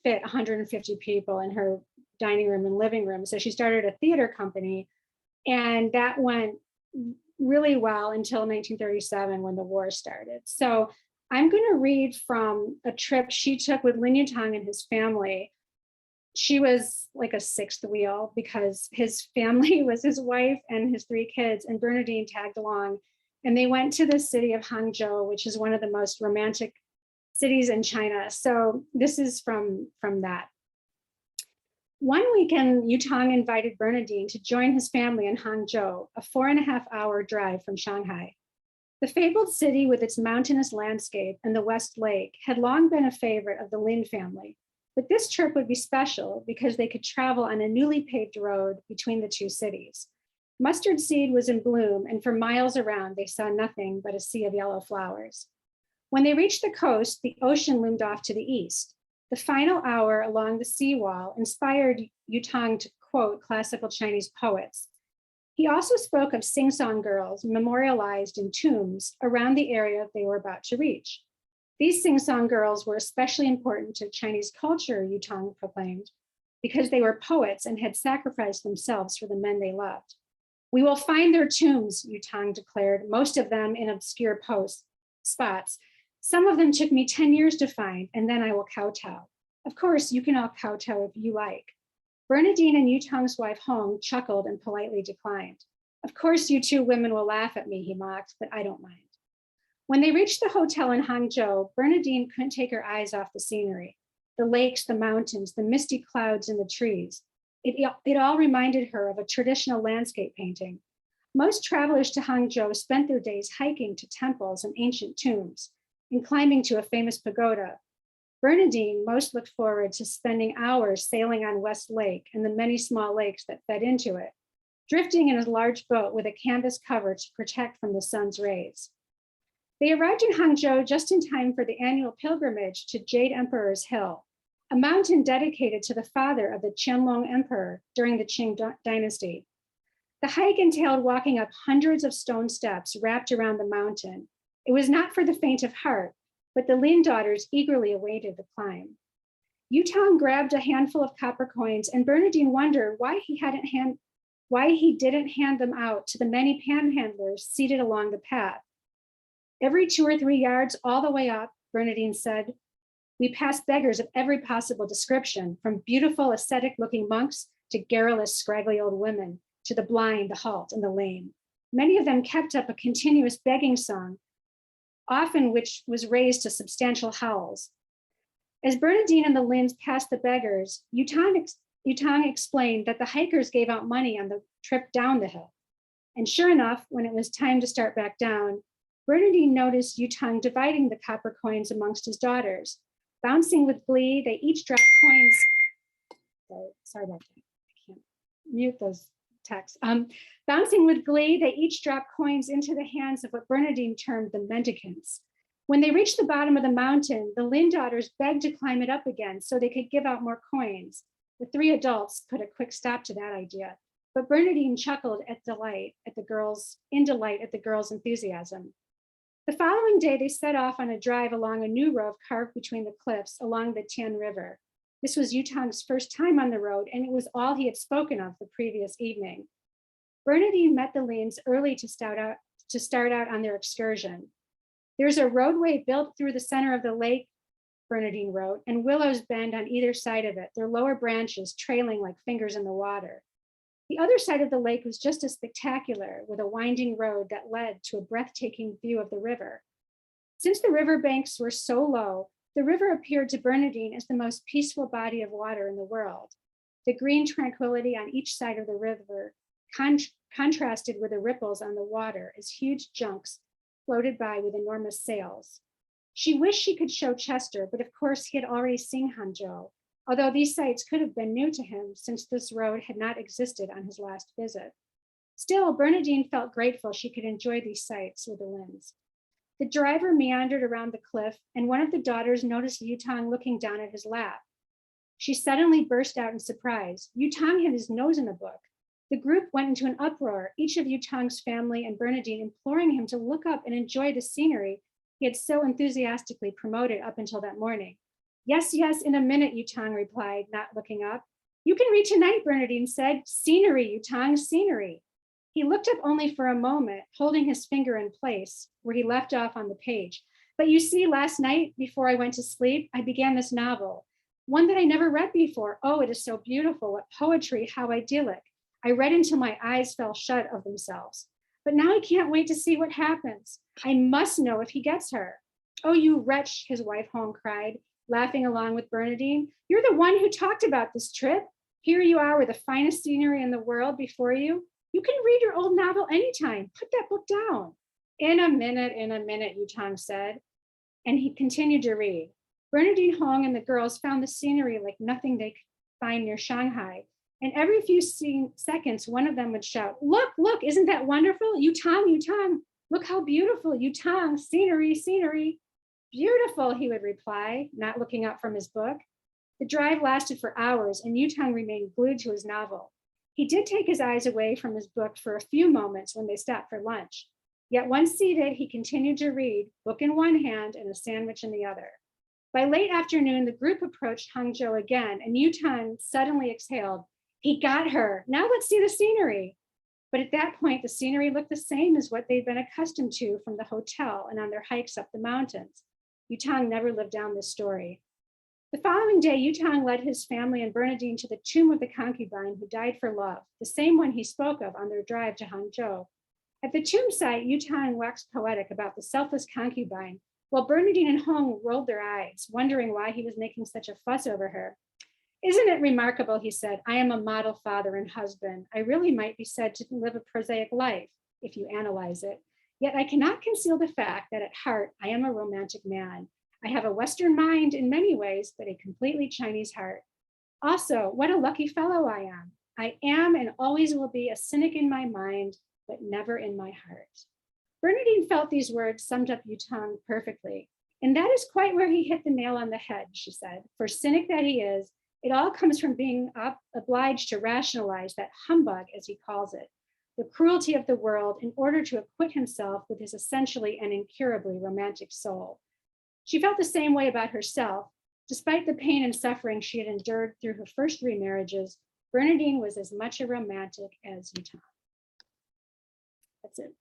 fit 150 people in her dining room and living room. So she started a theater company, and that went really well until 1937 when the war started. So I'm going to read from a trip she took with Lin Yutang and his family. She was like a sixth wheel because his family was his wife and his 3 kids, and Bernadine tagged along. And they went to the city of Hangzhou, which is one of the most romantic cities in China. So this is from that. One weekend, Yutang invited Bernadine to join his family in Hangzhou, a 4.5-hour drive from Shanghai. The fabled city with its mountainous landscape and the West Lake had long been a favorite of the Lin family, but this trip would be special because they could travel on a newly paved road between the 2 cities. Mustard seed was in bloom, and for miles around, they saw nothing but a sea of yellow flowers. When they reached the coast, the ocean loomed off to the east. The final hour along the seawall inspired Yutang to quote classical Chinese poets. He also spoke of sing-song girls memorialized in tombs around the area they were about to reach. These sing-song girls were especially important to Chinese culture, Yutang proclaimed, because they were poets and had sacrificed themselves for the men they loved. We will find their tombs, Yutang declared, most of them in obscure spots. Some of them took me 10 years to find, and then I will kowtow. Of course, you can all kowtow if you like. Bernadine and Yutang's wife Hong chuckled and politely declined. Of course, you 2 women will laugh at me, he mocked, but I don't mind. When they reached the hotel in Hangzhou, Bernadine couldn't take her eyes off the scenery, the lakes, the mountains, the misty clouds and the trees. It all reminded her of a traditional landscape painting. Most travelers to Hangzhou spent their days hiking to temples and ancient tombs and climbing to a famous pagoda. Bernadine most looked forward to spending hours sailing on West Lake and the many small lakes that fed into it, drifting in a large boat with a canvas cover to protect from the sun's rays. They arrived in Hangzhou just in time for the annual pilgrimage to Jade Emperor's Hill, a mountain dedicated to the father of the Qianlong Emperor during the Qing dynasty. The hike entailed walking up hundreds of stone steps wrapped around the mountain. It was not for the faint of heart, but the Lin daughters eagerly awaited the climb. Yutang grabbed a handful of copper coins, and Bernadine wondered why he didn't hand them out to the many panhandlers seated along the path. Every 2 or 3 yards all the way up, Bernadine said, we passed beggars of every possible description, from beautiful ascetic-looking monks to garrulous, scraggly old women, to the blind, the halt, and the lame. Many of them kept up a continuous begging song, often which was raised to substantial howls. As Bernadine and the Lins passed the beggars, Yutang explained that the hikers gave out money on the trip down the hill. And sure enough, when it was time to start back down, Bernadine noticed Yutang dividing the copper coins amongst his daughters. Bouncing with glee, they each dropped coins. Sorry about that. I can't mute those texts. Bouncing with glee, they each dropped coins into the hands of what Bernadine termed the mendicants. When they reached the bottom of the mountain, the Lin daughters begged to climb it up again so they could give out more coins. The 3 adults put a quick stop to that idea, but Bernadine chuckled in delight at the girls' enthusiasm. The following day, they set off on a drive along a new road carved between the cliffs along the Tian River. This was Yutang's first time on the road, and it was all he had spoken of the previous evening. Bernadine met the Lins early to start out on their excursion. There's a roadway built through the center of the lake, Bernadine wrote, and willows bend on either side of it, their lower branches trailing like fingers in the water. The other side of the lake was just as spectacular, with a winding road that led to a breathtaking view of the river. Since the river banks were so low, the river appeared to Bernadine as the most peaceful body of water in the world. The green tranquility on each side of the river contrasted with the ripples on the water as huge junks floated by with enormous sails. She wished she could show Chester, but of course he had already seen Hangzhou, although these sights could have been new to him since this road had not existed on his last visit. Still, Bernadine felt grateful she could enjoy these sights with the Lins. The driver meandered around the cliff, and one of the daughters noticed Yutang looking down at his lap. She suddenly burst out in surprise. Yutang had his nose in the book. The group went into an uproar, each of Yutang's family and Bernadine imploring him to look up and enjoy the scenery he had so enthusiastically promoted up until that morning. Yes, yes, in a minute, Yutang replied, not looking up. You can read tonight, Bernadine said. Scenery, Yutang, scenery. He looked up only for a moment, holding his finger in place where he left off on the page. But you see, last night, before I went to sleep, I began this novel, one that I never read before. Oh, it is so beautiful. What poetry, how idyllic. I read until my eyes fell shut of themselves. But now I can't wait to see what happens. I must know if he gets her. Oh, you wretch, his wife Hong cried, laughing along with Bernadine. You're the one who talked about this trip. Here you are with the finest scenery in the world before you. You can read your old novel anytime. Put that book down. In a minute, Yutang said. And he continued to read. Bernadine Hong and the girls found the scenery like nothing they could find near Shanghai. And every few seconds, one of them would shout, look, look, isn't that wonderful? Yutang, Yutang, look how beautiful, Yutang, scenery, scenery. Beautiful, he would reply, not looking up from his book. The drive lasted for hours and Yutang remained glued to his novel. He did take his eyes away from his book for a few moments when they stopped for lunch. Yet once seated, he continued to read, book in one hand and a sandwich in the other. By late afternoon, the group approached Hangzhou again and Yutang suddenly exhaled, he got her, now let's see the scenery. But at that point, the scenery looked the same as what they'd been accustomed to from the hotel and on their hikes up the mountains. Yutang never lived down this story. The following day, Yutang led his family and Bernadine to the tomb of the concubine who died for love, the same one he spoke of on their drive to Hangzhou. At the tomb site, Yutang waxed poetic about the selfless concubine, while Bernadine and Hong rolled their eyes, wondering why he was making such a fuss over her. Isn't it remarkable, he said, I am a model father and husband. I really might be said to live a prosaic life, if you analyze it. Yet I cannot conceal the fact that at heart, I am a romantic man. I have a Western mind in many ways, but a completely Chinese heart. Also, what a lucky fellow I am. I am and always will be a cynic in my mind, but never in my heart. Bernadine felt these words summed up Yutang perfectly. And that is quite where he hit the nail on the head, she said. For cynic that he is, it all comes from being obliged to rationalize that humbug, as he calls it. the cruelty of the world in order to acquit himself with his essentially and incurably romantic soul. She felt the same way about herself. Despite the pain and suffering she had endured through her first 3 marriages, Bernardine was as much a romantic as Utah. That's it.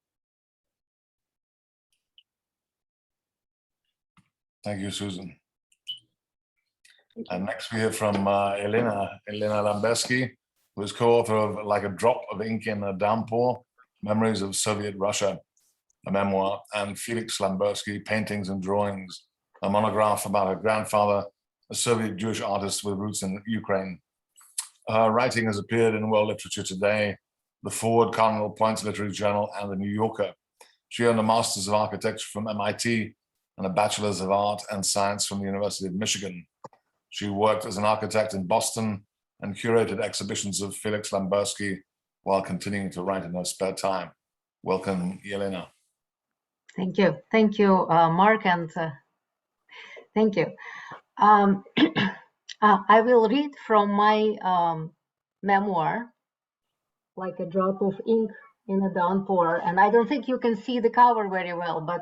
Thank you, Susan. Thank you. And next we hear from Elena Lembersky, who is co-author of Like a Drop of Ink in a Downpour, Memories of Soviet Russia, a memoir, and Felix Lambesky, Paintings and Drawings, a monograph about her grandfather, a Soviet Jewish artist with roots in Ukraine. Her writing has appeared in World Literature Today, the Forward Cardinal Points Literary Journal, and the New Yorker. She earned a Master's of Architecture from MIT and a Bachelor's of Art and Science from the University of Michigan. She worked as an architect in Boston and curated exhibitions of Felix Lambesky while continuing to write in her spare time. Welcome, Yelena. Thank you, Mark, and thank you. I will read from my memoir, Like a Drop of Ink in a Downpour, and I don't think you can see the cover very well, but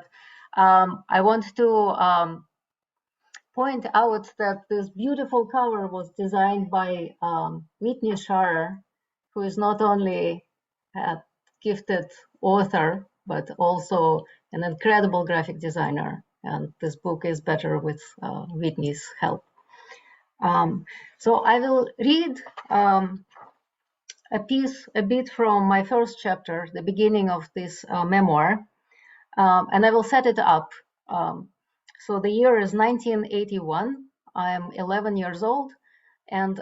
I want to point out that this beautiful cover was designed by Whitney Sharer, who is not only a gifted author, but also an incredible graphic designer. And this book is better with Whitney's help. So I will read a bit from my first chapter, the beginning of this memoir, and I will set it up. So the year is 1981. I am 11 years old, and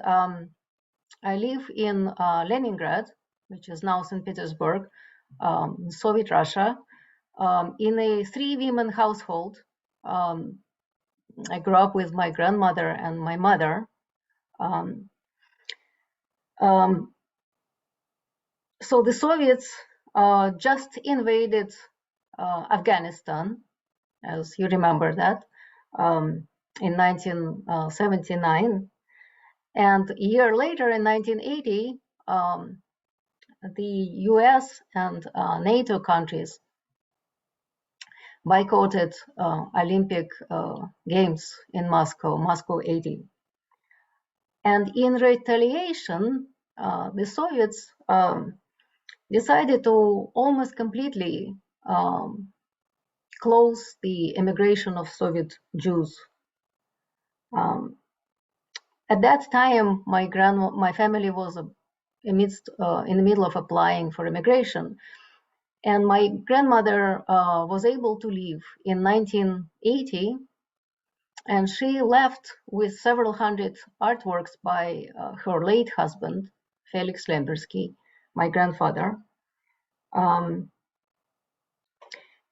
I live in Leningrad, which is now St. Petersburg, Soviet Russia, in a 3-woman household. I grew up with my grandmother and my mother. So the Soviets just invaded Afghanistan, as you remember that, in 1979. And a year later, in 1980, the US and NATO countries boycotted Olympic Games in Moscow 80. And in retaliation, the Soviets decided to almost completely close the immigration of Soviet Jews. At that time, my family was in the middle of applying for immigration, and my grandmother was able to leave in 1980, and she left with several hundred artworks by her late husband, Felix Lambesky, my grandfather.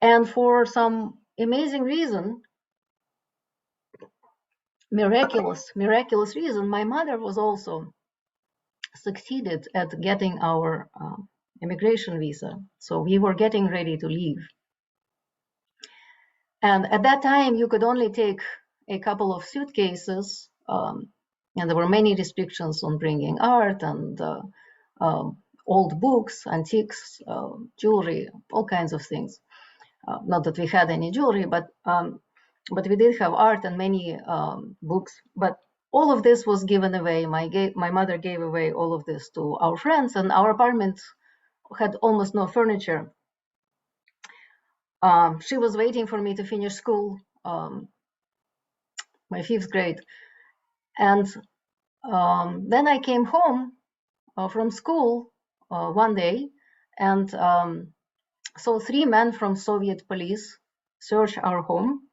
And for some amazing reason, miraculous reason, my mother was also succeeded at getting our immigration visa. So we were getting ready to leave. And at that time, you could only take a couple of suitcases, and there were many restrictions on bringing art and old books, antiques, jewelry, all kinds of things. Not that we had any jewelry, but we did have art and many books. But all of this was given away. My mother gave away all of this to our friends, and our apartment had almost no furniture. She was waiting for me to finish school, my 5th grade. And then I came home from school one day and saw 3 men from Soviet police search our home.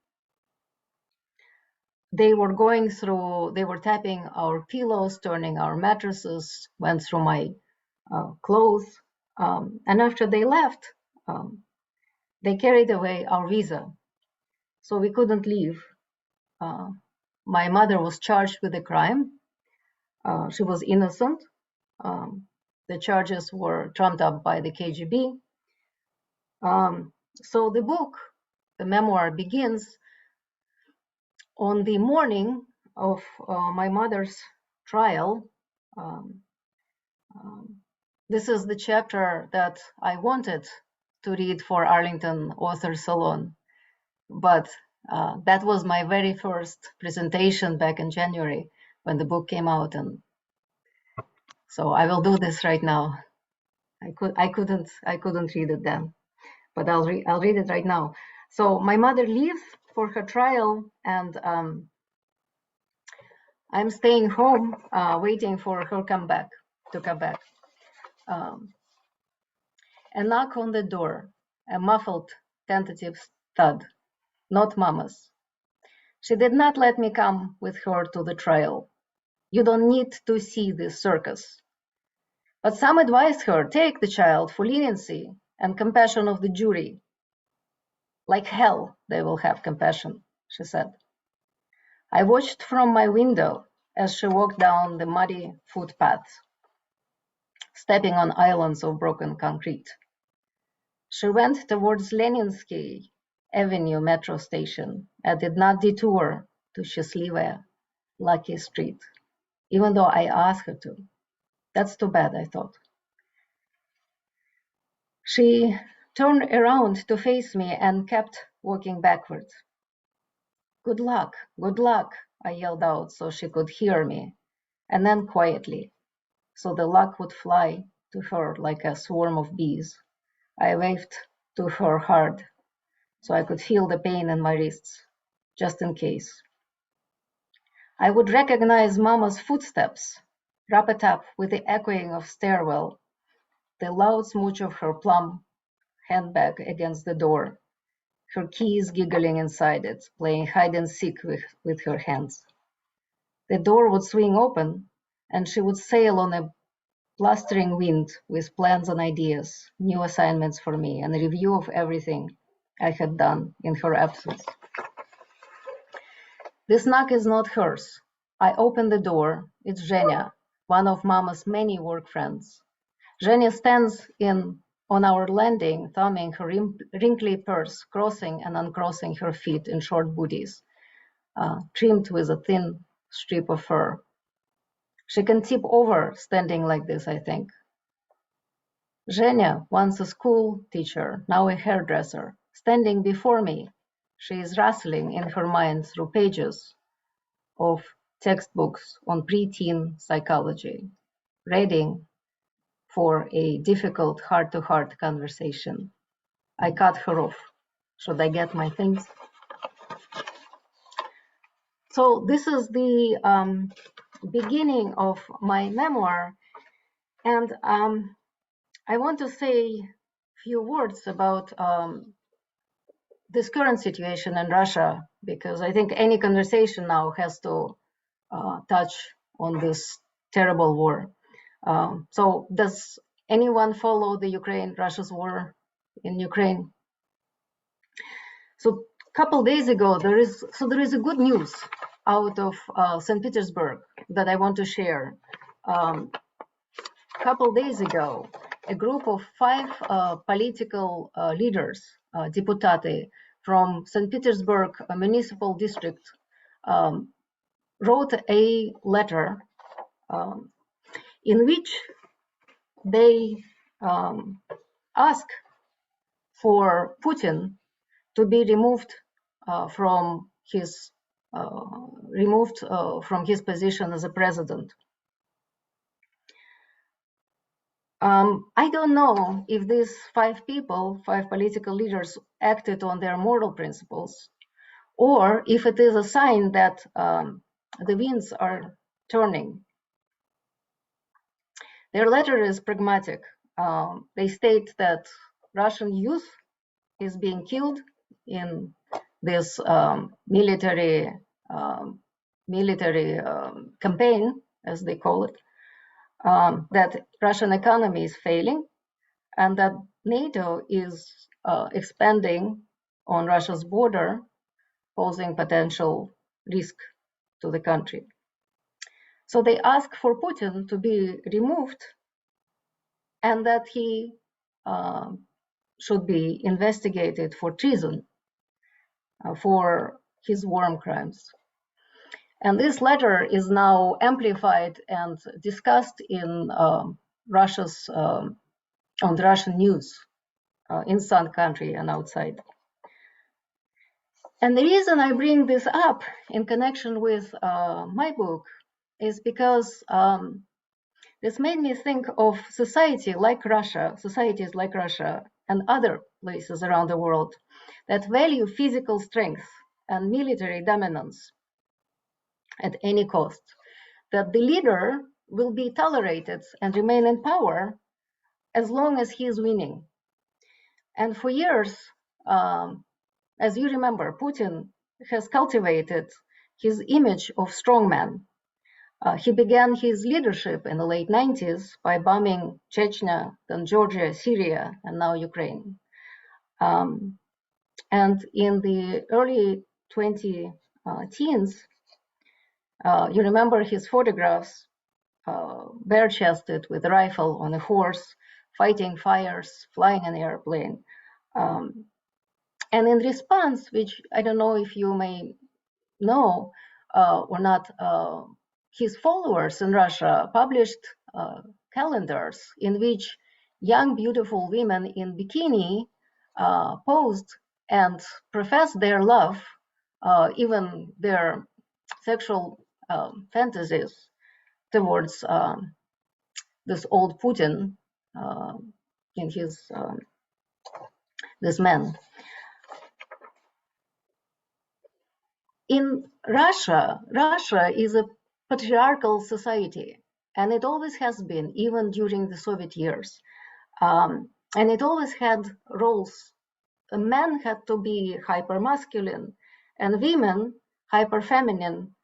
They were tapping our pillows, turning our mattresses, went through my clothes. And after they left, they carried away our visa. So we couldn't leave. My mother was charged with a crime. She was innocent. The charges were trumped up by the KGB. So the book, the memoir, begins on the morning of my mother's trial. This is the chapter that I wanted to read for Arlington Author Salon, but that was my very first presentation back in January when the book came out, and so I will do this right now. I couldn't read it then, but I'll read it right now. So my mother leaves for her trial, and I'm staying home, waiting for her to come back. A knock on the door, a muffled, tentative thud. Not Mama's. She did not let me come with her to the trial. You don't need to see this circus. But some advised her, take the child for leniency and compassion of the jury. Like hell, they will have compassion, she said. I watched from my window as she walked down the muddy footpath, stepping on islands of broken concrete. She went towards Leninsky Avenue metro station and did not detour to Счастливая, Lucky Street, even though I asked her to. That's too bad, I thought. She turned around to face me and kept walking backwards. Good luck, I yelled out so she could hear me, and then quietly, so the luck would fly to her like a swarm of bees. I waved to her hard, so I could feel the pain in my wrists, just in case. I would recognize Mama's footsteps, wrap it up with the echoing of stairwell, the loud smooch of her plum handbag against the door, her keys giggling inside it, playing hide and seek with her hands. The door would swing open, and she would sail on a blustering wind with plans and ideas, new assignments for me, and a review of everything I had done in her absence. This knock is not hers. I open the door. It's Zhenya, one of Mama's many work friends. Zhenya stands on our landing, thumbing her wrinkly purse, crossing and uncrossing her feet in short booties, trimmed with a thin strip of fur. She can tip over standing like this, I think. Zhenya, once a school teacher, now a hairdresser, standing before me. She is rustling in her mind through pages of textbooks on preteen psychology, reading for a difficult heart-to-heart conversation. I cut her off. Should I get my things? So this is the beginning of my memoir, and I want to say a few words about this current situation in Russia, because I think any conversation now has to touch on this terrible war. So does anyone follow the Russia's war in Ukraine? So a couple days ago, there is a good news out of St. Petersburg that I want to share. A couple days ago, a group of 5 political leaders, deputati from St. Petersburg municipal district, wrote a letter in which they ask for Putin to be removed from his position as a president. I don't know if these 5 political leaders, acted on their moral principles, or if it is a sign that the winds are turning. Their letter is pragmatic. They state that Russian youth is being killed in this military campaign, as they call it, that Russian economy is failing, and that NATO is expanding on Russia's border, posing potential risk to the country. So they ask for Putin to be removed and that he should be investigated for treason, for his war crimes. And this letter is now amplified and discussed in Russia's on the Russian news in Sun country and outside. And the reason I bring this up in connection with my book is because this made me think of societies like Russia and other places around the world that value physical strength and military dominance at any cost, that the leader will be tolerated and remain in power as long as he is winning. And for years, as you remember, Putin has cultivated his image of strongman. He began his leadership in the late 90s by bombing Chechnya, then Georgia, Syria, and now Ukraine. And in the early 2010s, you remember his photographs, bare-chested with a rifle on a horse, fighting fires, flying an airplane. And in response, which I don't know if you may know or not, his followers in Russia published calendars in which young, beautiful women in bikini posed and professed their love, even their sexual fantasies towards this old Putin in his this man. In Russia, Russia is a patriarchal society, and it always has been, even during the Soviet years. And it always had roles. A man had to be hyper-masculine, and women hyper-feminine,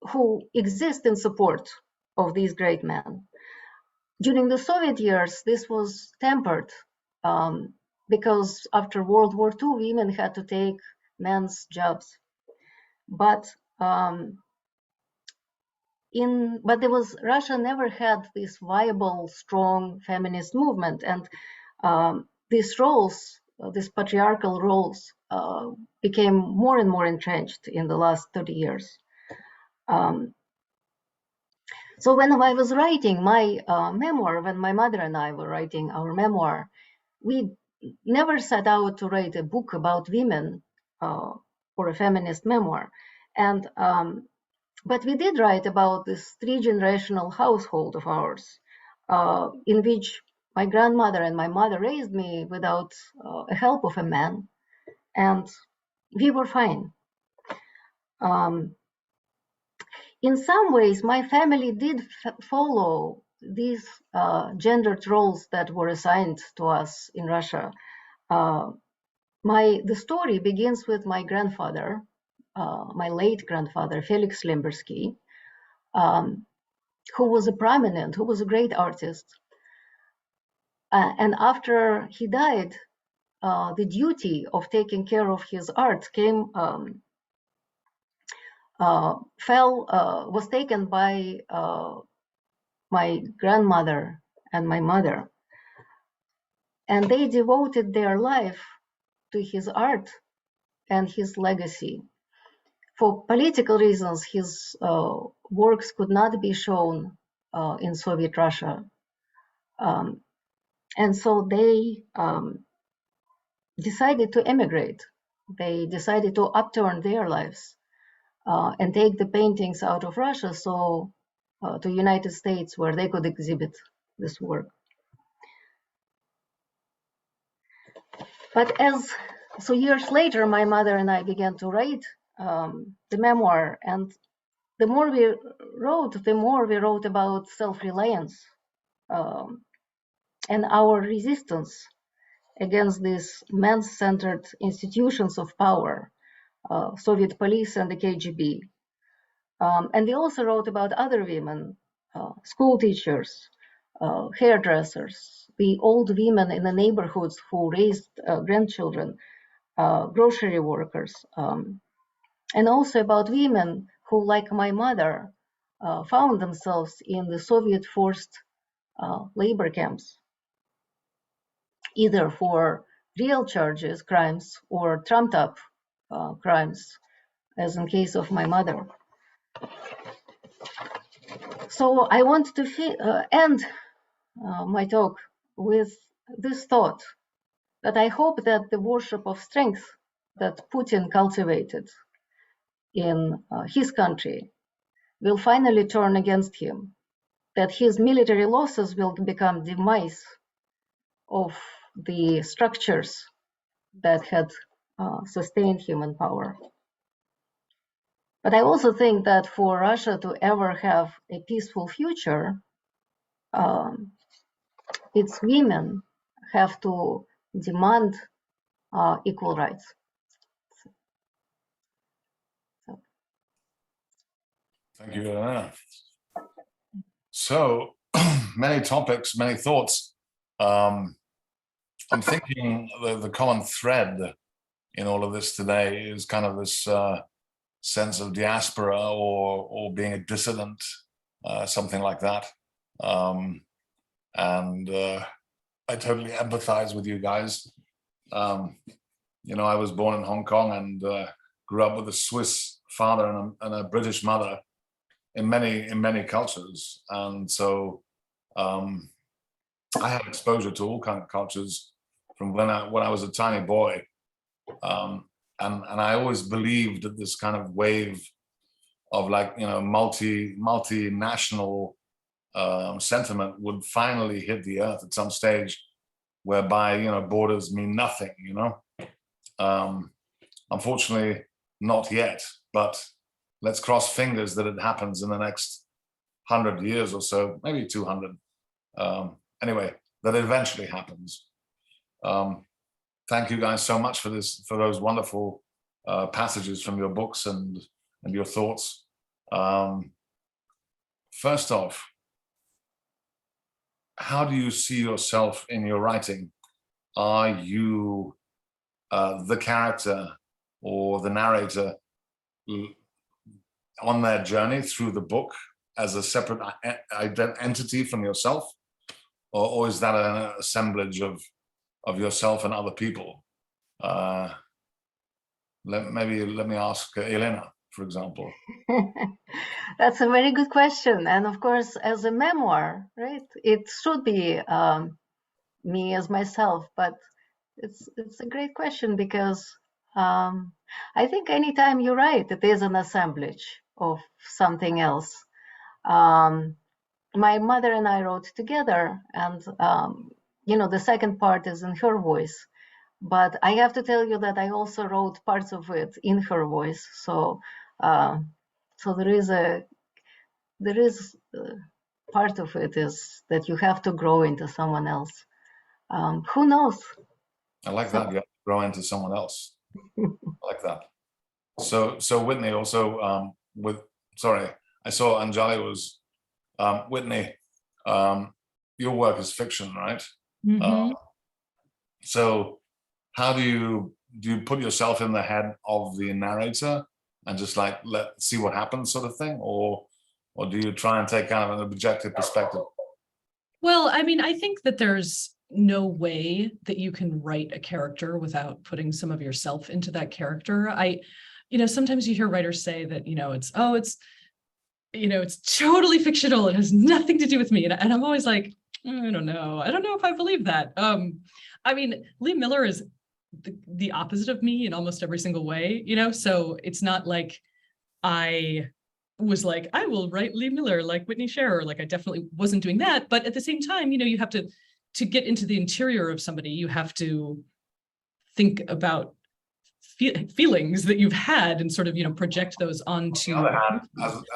who exist in support of these great men. During the Soviet years, this was tempered because after World War II, women had to take men's jobs. But Russia never had this viable, strong feminist movement, and these roles, these patriarchal roles, became more and more entrenched in the last 30 years. So when I was writing my memoir, when my mother and I were writing our memoir, we never set out to write a book about women or a feminist memoir. And but we did write about this three-generational household of ours, in which my grandmother and my mother raised me without the help of a man, and we were fine. In some ways, my family did follow these gendered roles that were assigned to us in Russia. The story begins with my grandfather, my late grandfather, Felix Lambesky, who was a great artist. And after he died, the duty of taking care of his art was taken by my grandmother and my mother. And they devoted their life to his art and his legacy. For political reasons, his works could not be shown in Soviet Russia. And so they decided to emigrate. They decided to upturn their lives and take the paintings out of Russia to United States, where they could exhibit this work. But so years later, my mother and I began to write the memoir, and the more we wrote about self-reliance and our resistance against these man-centered institutions of power, Soviet police and the KGB. And we also wrote about other women, school teachers, hairdressers, the old women in the neighborhoods who raised grandchildren, grocery workers, and also about women who, like my mother, found themselves in the Soviet forced labor camps, either for real crimes, or trumped up crimes, as in case of my mother. So I want to end my talk with this thought, that I hope that the worship of strength that Putin cultivated in his country will finally turn against him, that his military losses will become demise of the structures that had sustained him in power. But I also think that for Russia to ever have a peaceful future, its women have to demand equal rights. Thank you, Elena. So many topics, many thoughts. I'm thinking the common thread in all of this today is kind of this sense of diaspora or being a dissident, something like that. I totally empathize with you guys. You know, I was born in Hong Kong and grew up with a Swiss father and a British mother in many cultures, and so I had exposure to all kinds of cultures from when I was a tiny boy, and I always believed that this kind of wave of, like, you know, multinational sentiment would finally hit the earth at some stage, whereby, you know, borders mean nothing, you know. Unfortunately, not yet, but let's cross fingers that it happens in the next 100 years or so, maybe 200. Anyway, that eventually happens. Thank you guys so much for those wonderful passages from your books and your thoughts. First off, how do you see yourself in your writing? Are you the character or the narrator on their journey through the book as a separate entity from yourself, or is that an assemblage of yourself and other people? Let me ask Elena, for example. That's a very good question, and of course, as a memoir, right, it should be me as myself, but it's a great question, because I think anytime you write, it is an assemblage of something else. My mother and I wrote together, and you know, the second part is in her voice, but I have to tell you that I also wrote parts of it in her voice. So there is part of it is that you have to grow into someone else. Who knows? I like that. You have to grow into someone else. I like that. So Whitney also I saw Anjali was Whitney. Your work is fiction, right? Mhm. So how do you put yourself in the head of the narrator and just like let's see what happens, sort of thing, or do you try and take kind of an objective perspective? Well, I mean, I think that there's no way that you can write a character without putting some of yourself into that character. You know, sometimes you hear writers say that, you know, it's totally fictional. It has nothing to do with me. And I'm always like, I don't know if I believe that. I mean, Lee Miller is the opposite of me in almost every single way, you know, so it's not like I was like, I will write Lee Miller like Whitney Sharer. Like, I definitely wasn't doing that. But at the same time, you know, you have to get into the interior of somebody, you have to think about feelings that you've had and sort of, you know, project those onto. On the other hand,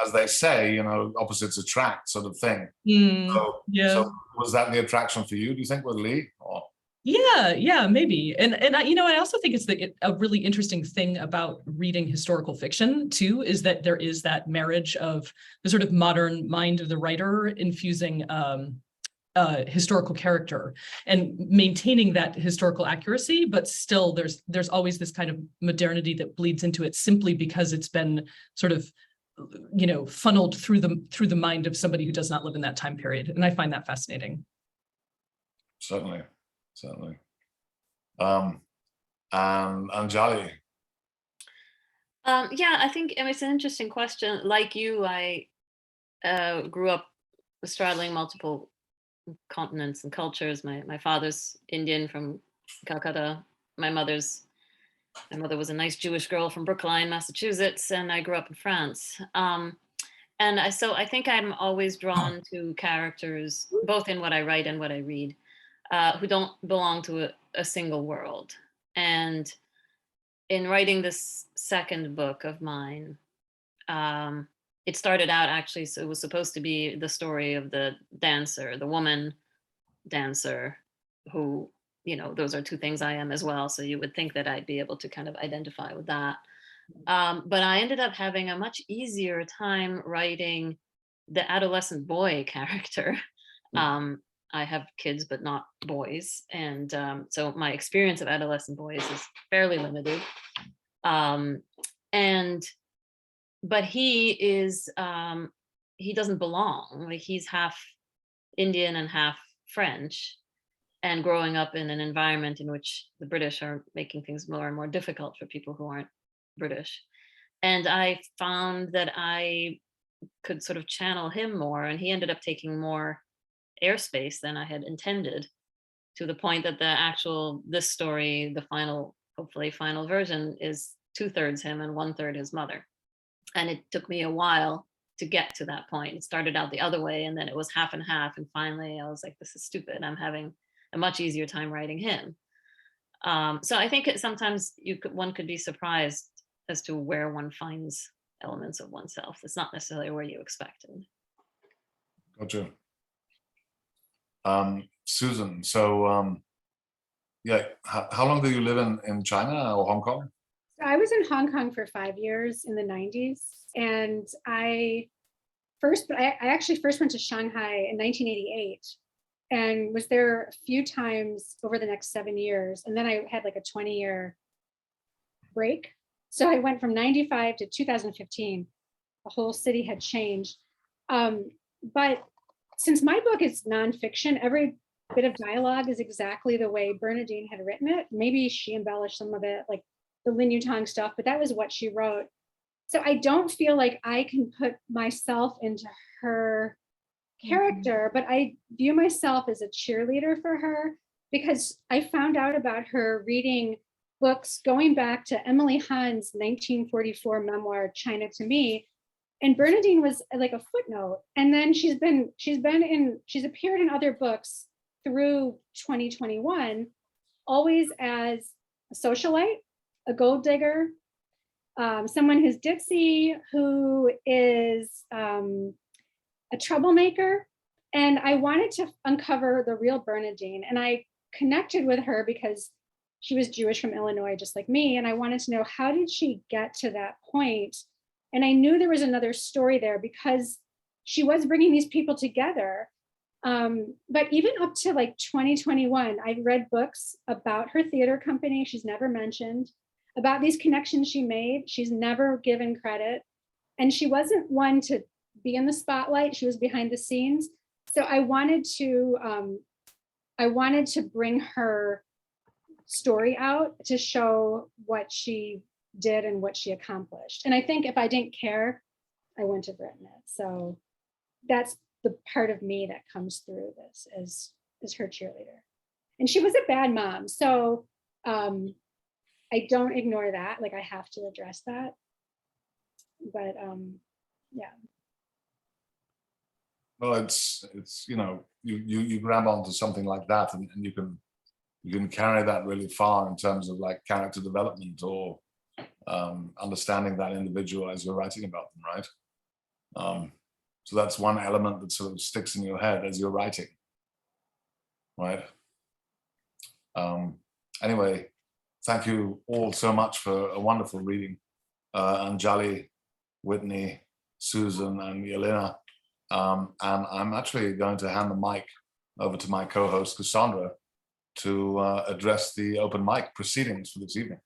as they say, you know, opposites attract, sort of thing. Yeah. So was that the attraction for you, do you think, with Lee? Or? Yeah, maybe. And I, you know, I also think it's a really interesting thing about reading historical fiction too, is that there is that marriage of the sort of modern mind of the writer infusing historical character and maintaining that historical accuracy, but still there's always this kind of modernity that bleeds into it simply because it's been sort of, you know, funneled through the mind of somebody who does not live in that time period. And I find that fascinating. Certainly. And Anjali. Yeah, I think it's an interesting question. Like you, I grew up straddling multiple continents and cultures. My father's Indian from Calcutta. My mother was a nice Jewish girl from Brookline, Massachusetts, and I grew up in France. So I think I'm always drawn to characters, both in what I write and what I read, who don't belong to a single world. And in writing this second book of mine, it started out actually, so it was supposed to be the story of the dancer, the woman dancer, who, those are two things I am as well. So you would think that I'd be able to kind of identify with that. But I ended up having a much easier time writing the adolescent boy character. I have kids, but not boys. And so my experience of adolescent boys is fairly limited. But he doesn't belong. Like, he's half Indian and half French, and growing up in an environment in which the British are making things more and more difficult for people who aren't British. And I found that I could sort of channel him more, and he ended up taking more airspace than I had intended, to the point that this story, the hopefully final version, is 2/3 him and 1/3 his mother. And it took me a while to get to that point. It started out the other way, and then it was half and half. And finally I was like, this is stupid. I'm having a much easier time writing him. So I think sometimes one could be surprised as to where one finds elements of oneself. It's not necessarily where you expected. Gotcha. Susan, so how long do you live in China or Hong Kong? So I was in Hong Kong for 5 years in the 90s, and I actually first went to Shanghai in 1988 and was there a few times over the next 7 years. And then I had like a 20-year break. So I went from 95 to 2015. The whole city had changed. But since my book is nonfiction, every bit of dialogue is exactly the way Bernadine had written it. Maybe she embellished some of it, like the Lin Yutang stuff, but that was what she wrote. So I don't feel like I can put myself into her character, but I view myself as a cheerleader for her, because I found out about her reading books going back to Emily Hahn's 1944 memoir, China to Me. And Bernadine was like a footnote. And then she's appeared in other books through 2021, always as a socialite, a gold digger, someone who's ditzy, who is a troublemaker. And I wanted to uncover the real Bernadine. And I connected with her because she was Jewish from Illinois, just like me. And I wanted to know, how did she get to that point? And I knew there was another story there, because she was bringing these people together. But even up to like 2021, I've read books about her theater company. She's never mentioned, about these connections she made. She's never given credit. And she wasn't one to be in the spotlight. She was behind the scenes. So I wanted to bring her story out to show what she did and what she accomplished. And I think if I didn't care, I wouldn't have written it. So that's the part of me that comes through this is her cheerleader. And she was a bad mom. So I don't ignore that. Like, I have to address that. But yeah. Well, it's you grab onto something like that, and you can carry that really far in terms of like character development, or understanding that individual as you're writing about them, right? So that's one element that sort of sticks in your head as you're writing, right? Anyway, thank you all so much for a wonderful reading, Anjali, Whitney, Susan, and Yelena. And I'm actually going to hand the mic over to my co-host Cassandra to address the open mic proceedings for this evening.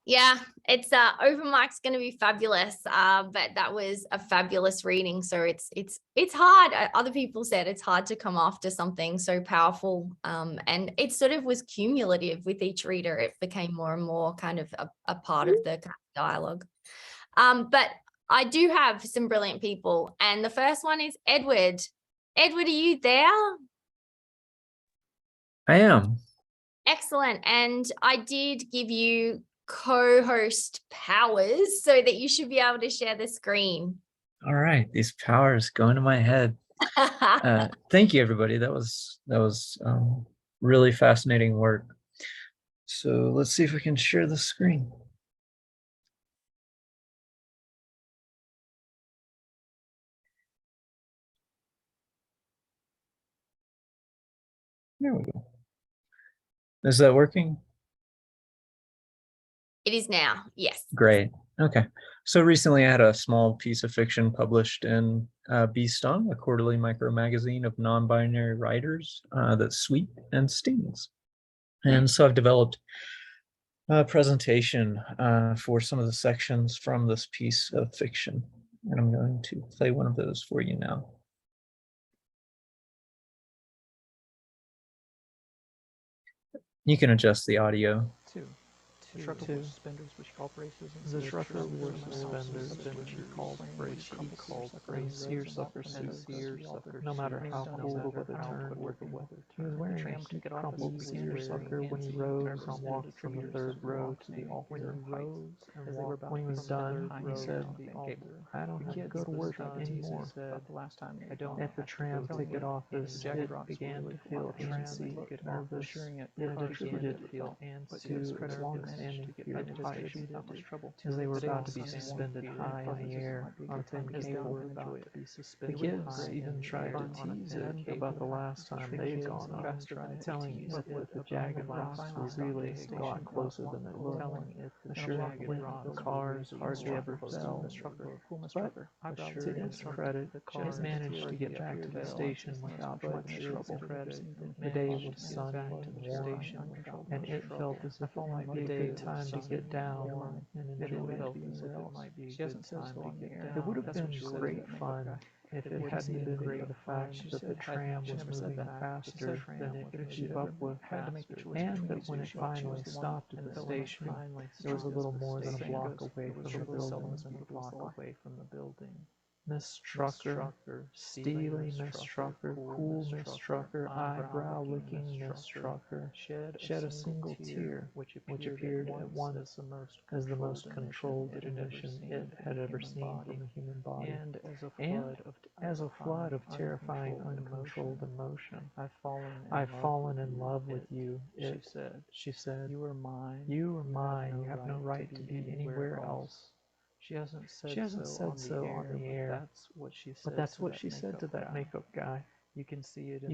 Yeah, it's open mic's going to be fabulous, but that was a fabulous reading. So it's hard. Other people said it's hard to come after something so powerful, and it sort of was cumulative with each reader. It became more and more kind of a part of the dialogue. But I do have some brilliant people, and the first one is Edward. Edward, are you there? I am. Excellent. And I did give you co-host powers so that you should be able to share the screen. All right, these powers go into my head. Thank you, everybody. That was really fascinating work. So let's see if we can share the screen. There we go. Is that working? It is now. Yes. Great. Okay. So recently I had a small piece of fiction published in Bee Stung, a quarterly micro magazine of non-binary writers that sweep and stings. And so I've developed a presentation for some of the sections from this piece of fiction. And I'm going to play one of those for you now. You can adjust the audio. The trucker wore suspenders, which called racism. The trucker wore suspenders, which he called seersucker. No matter how cold the weather turned, he was wearing a crumpled seersucker when he rose and walked from the third row to the altar. When he was done, he said, "I don't have to go to work anymore." At the tram ticket office, it began to feel antsy, nervous. It attributed to its long-standing fear of heights, as they were about to be suspended high in the air on thin cable. The kids even tried to tease it about the last time they'd gone up, telling it that the jagged rocks were really a lot closer than they looked. Assuredly, the cars hardly ever fell, but to its credit, it managed to get back to the station without much trouble. The day was sunny and warm, and it felt as if it might be a good time to get down and enjoy it. It would have been great fun if it hadn't been for the fact that the tram was moving faster than it could keep up with, and that when it finally stopped at the station, it was a little more than a block away from the building. Miss Trucker, steely Miss Trucker, cool Miss Trucker, eyebrow-licking Miss Trucker, shed a single tear, which appeared at once as the most controlled emotion it had ever seen from a human body, and as a flood of terrifying, uncontrolled emotion. "I've fallen in love with you," she said. "You are mine. You have no right to be anywhere else." She hasn't said so on the air, but that's what she said to that makeup guy. You can see it in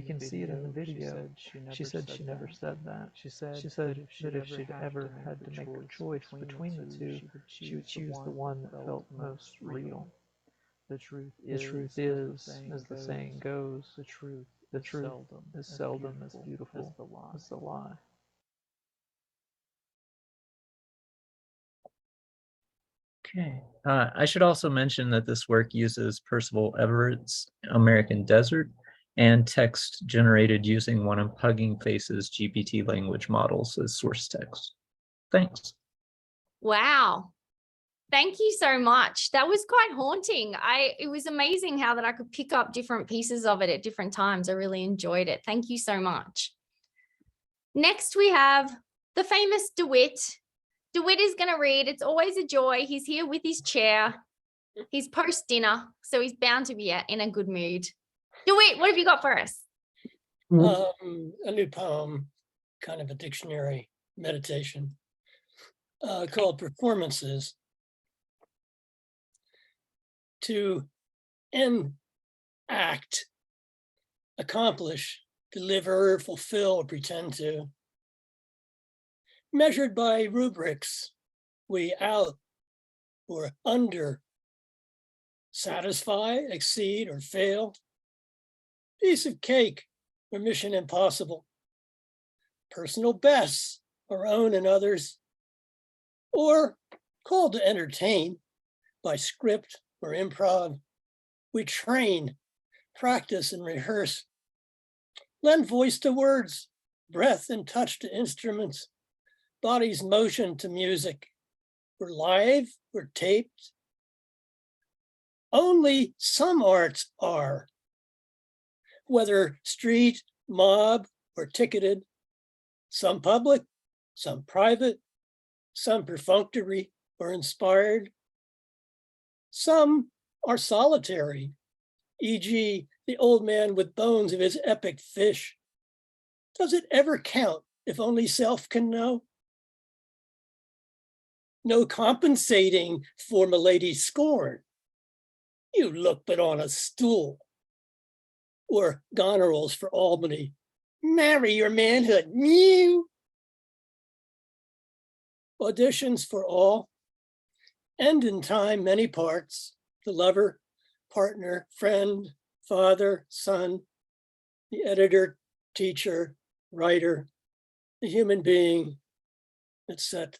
the video. She said she never said that. She said that if she'd ever had to make a choice between the two, she would choose the one that felt most real. The truth is, as the saying goes, the truth is seldom as beautiful as the lie. Okay. I should also mention that this work uses Percival Everett's American Desert and text generated using one of Hugging Face's GPT language models as source text. Thanks. Wow. Thank you so much. That was quite haunting. It was amazing how that I could pick up different pieces of it at different times. I really enjoyed it. Thank you so much. Next, we have the famous DeWitt. DeWitt is going to read. It's always a joy. He's here with his chair. He's post-dinner, so he's bound to be in a good mood. DeWitt, what have you got for us? A new poem, kind of a dictionary meditation, called Performances. To enact, accomplish, deliver, fulfill, or pretend to. Measured by rubrics, we out or under, satisfy, exceed, or fail. Piece of cake or mission impossible. Personal bests, our own and others. Or called to entertain by script or improv. We train, practice, and rehearse. Lend voice to words, breath and touch to instruments. Body's motion to music. We're live, we're taped. Only some arts are, whether street, mob, or ticketed, some public, some private, some perfunctory or inspired. Some are solitary, e.g. the old man with bones of his epic fish. Does it ever count if only self can know? No compensating for milady's scorn. You look but on a stool. Or Goneril's for Albany. Marry your manhood, mew. Auditions for all. End in time, many parts. The lover, partner, friend, father, son, the editor, teacher, writer, the human being, etc.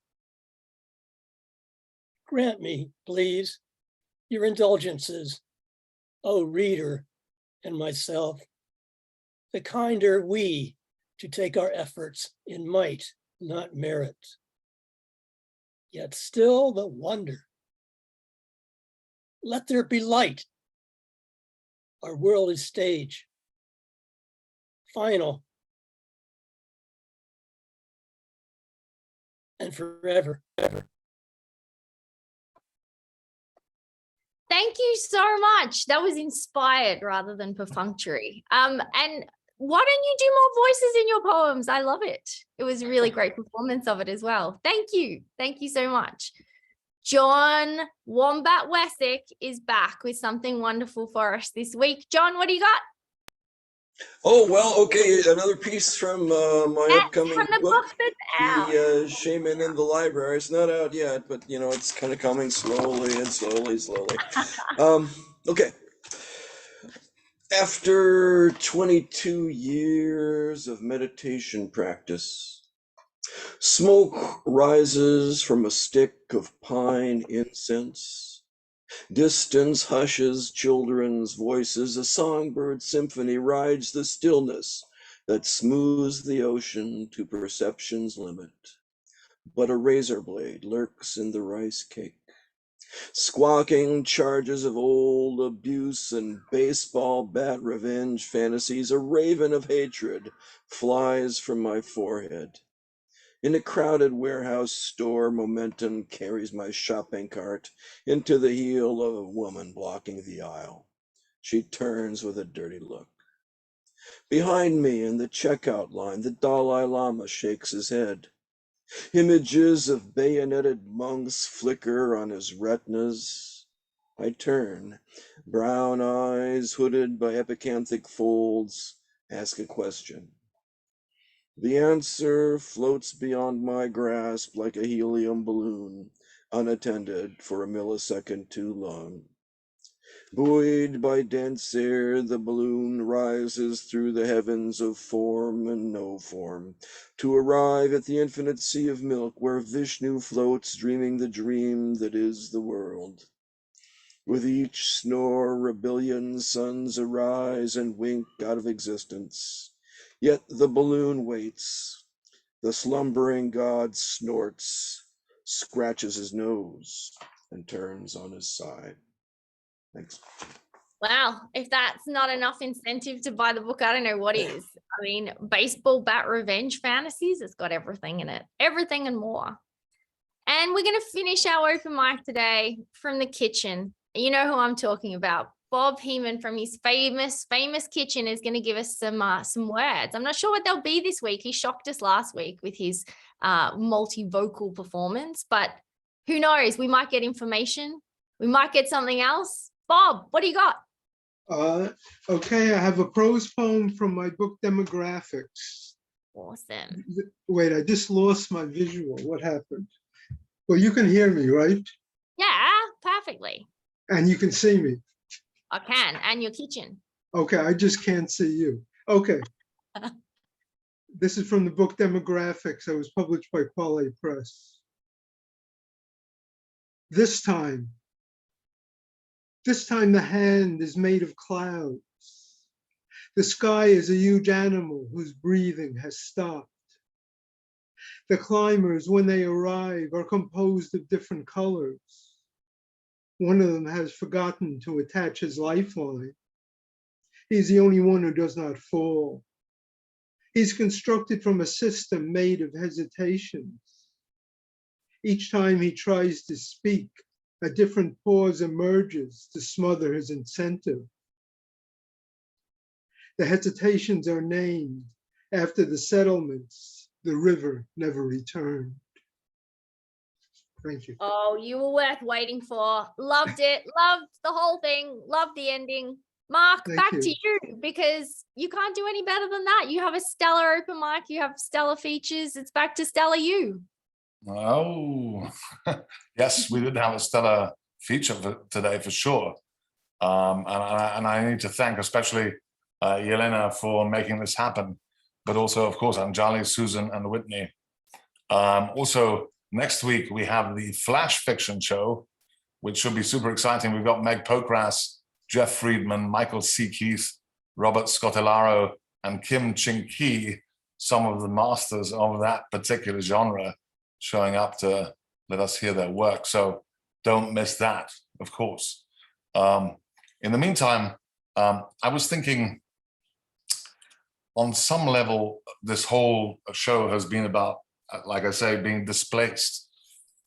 Grant me, please, your indulgences, O reader and myself, the kinder we to take our efforts in might, not merit. Yet still the wonder. Let there be light. Our world is stage. Final. And forever. Thank you so much. That was inspired rather than perfunctory. And why don't you do more voices in your poems? I love it. It was a really great performance of it as well. Thank you. Thank you so much. John Wombat Wessick is back with something wonderful for us this week. John, what do you got? Oh, well, okay, another piece from my upcoming From the book that's out. The Shaman in the Library. It's not out yet, but, you know, it's kind of coming slowly and slowly. Okay. After 22 years of meditation practice, smoke rises from a stick of pine incense. Distance hushes children's voices. A songbird symphony rides the stillness that smooths the ocean to perception's limit. But a razor blade lurks in the rice cake. Squawking charges of old abuse and baseball bat revenge fantasies, a raven of hatred flies from my forehead. In a crowded warehouse store, momentum carries my shopping cart into the heel of a woman blocking the aisle. She turns with a dirty look. Behind me in the checkout line, the Dalai Lama shakes his head. Images of bayoneted monks flicker on his retinas. I turn, brown eyes hooded by epicanthic folds, ask a question. The answer floats beyond my grasp like a helium balloon, unattended for a millisecond too long. Buoyed by dense air, the balloon rises through the heavens of form and no form, to arrive at the infinite sea of milk where Vishnu floats, dreaming the dream that is the world. With each snore, a billion suns arise and wink out of existence. Yet the balloon waits. The slumbering god snorts, scratches his nose, and turns on his side. Thanks. Wow, if that's not enough incentive to buy the book, I don't know what is. I mean, baseball bat revenge fantasies, it's got everything in it, everything and more. And we're going to finish our open mic today from the kitchen. You know who I'm talking about. Bob Heeman from his famous kitchen is going to give us some words. I'm not sure what they'll be this week. He shocked us last week with his multi-vocal performance, but who knows? We might get information. We might get something else. Bob, what do you got? Okay, I have a prose poem from my book Demographics. Awesome. Wait, I just lost my visual. What happened? Well, you can hear me, right? Yeah, perfectly. And you can see me. I can, and your kitchen. Okay, I just can't see you. Okay. This is from the book Demographics. It was published by Quale Press. This time the hand is made of clouds. The sky is a huge animal whose breathing has stopped. The climbers, when they arrive, are composed of different colors. One of them has forgotten to attach his lifeline. He's the only one who does not fall. He's constructed from a system made of hesitations. Each time he tries to speak, a different pause emerges to smother his incentive. The hesitations are named after the settlements the river never returned. Thank you. Oh, you were worth waiting for. Loved it. Loved the whole thing. Loved the ending. Mark, Thank back you. to you, because you can't do any better than that. You have a stellar open mic. You have stellar features. It's back to stellar you. Oh, yes, we did have a stellar feature for today for sure. And I need to thank especially Yelena for making this happen, but also, of course, Anjali, Susan, and Whitney. Also, next week, we have the Flash Fiction Show, which should be super exciting. We've got Meg Pokras, Jeff Friedman, Michael C. Keith, Robert Scotellaro, and Kim Ching Ki, some of the masters of that particular genre, showing up to let us hear their work. So don't miss that, of course. In the meantime, I was thinking, on some level, this whole show has been about, like I say, being displaced.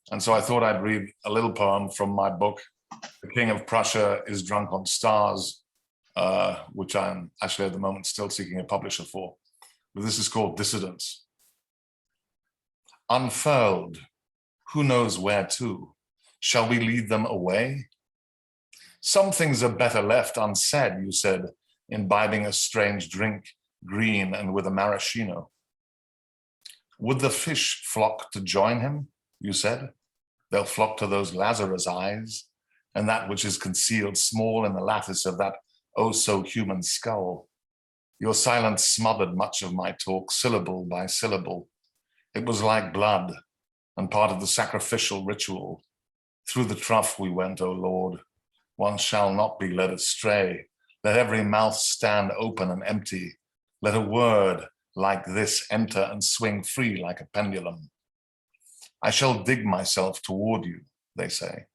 And so I thought I'd read a little poem from my book, The King of Prussia is Drunk on Stars, which I'm actually at the moment still seeking a publisher for. But this is called Dissidence. Unfurled, who knows where to? Shall we lead them away? Some things are better left unsaid, you said, imbibing a strange drink, green and with a maraschino. Would the fish flock to join him, you said? They'll flock to those Lazarus eyes, and that which is concealed small in the lattice of that oh-so-human skull. Your silence smothered much of my talk, syllable by syllable. It was like blood, and part of the sacrificial ritual. Through the trough we went, O Lord. One shall not be led astray. Let every mouth stand open and empty. Let a word like this enter and swing free like a pendulum. I shall dig myself toward you, they say.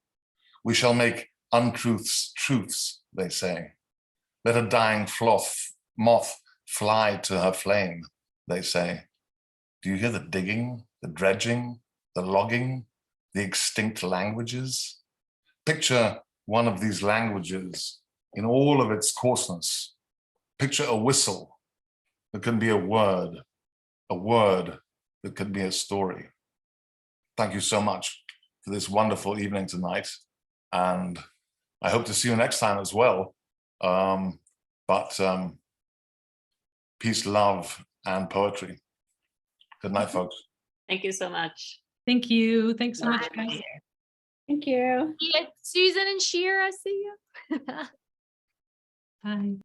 We shall make untruths truths, they say. Let a dying moth fly to her flame, they say. Do you hear the digging, the dredging, the logging, the extinct languages? Picture one of these languages in all of its coarseness. Picture a whistle that can be a word that can be a story. Thank you so much for this wonderful evening tonight. And I hope to see you next time as well. Peace, love, and poetry. Good night, folks. Thank you so much. Thank you. Thanks so much, guys. Thank you. Yeah, Susan and Shearer, I see you. Bye.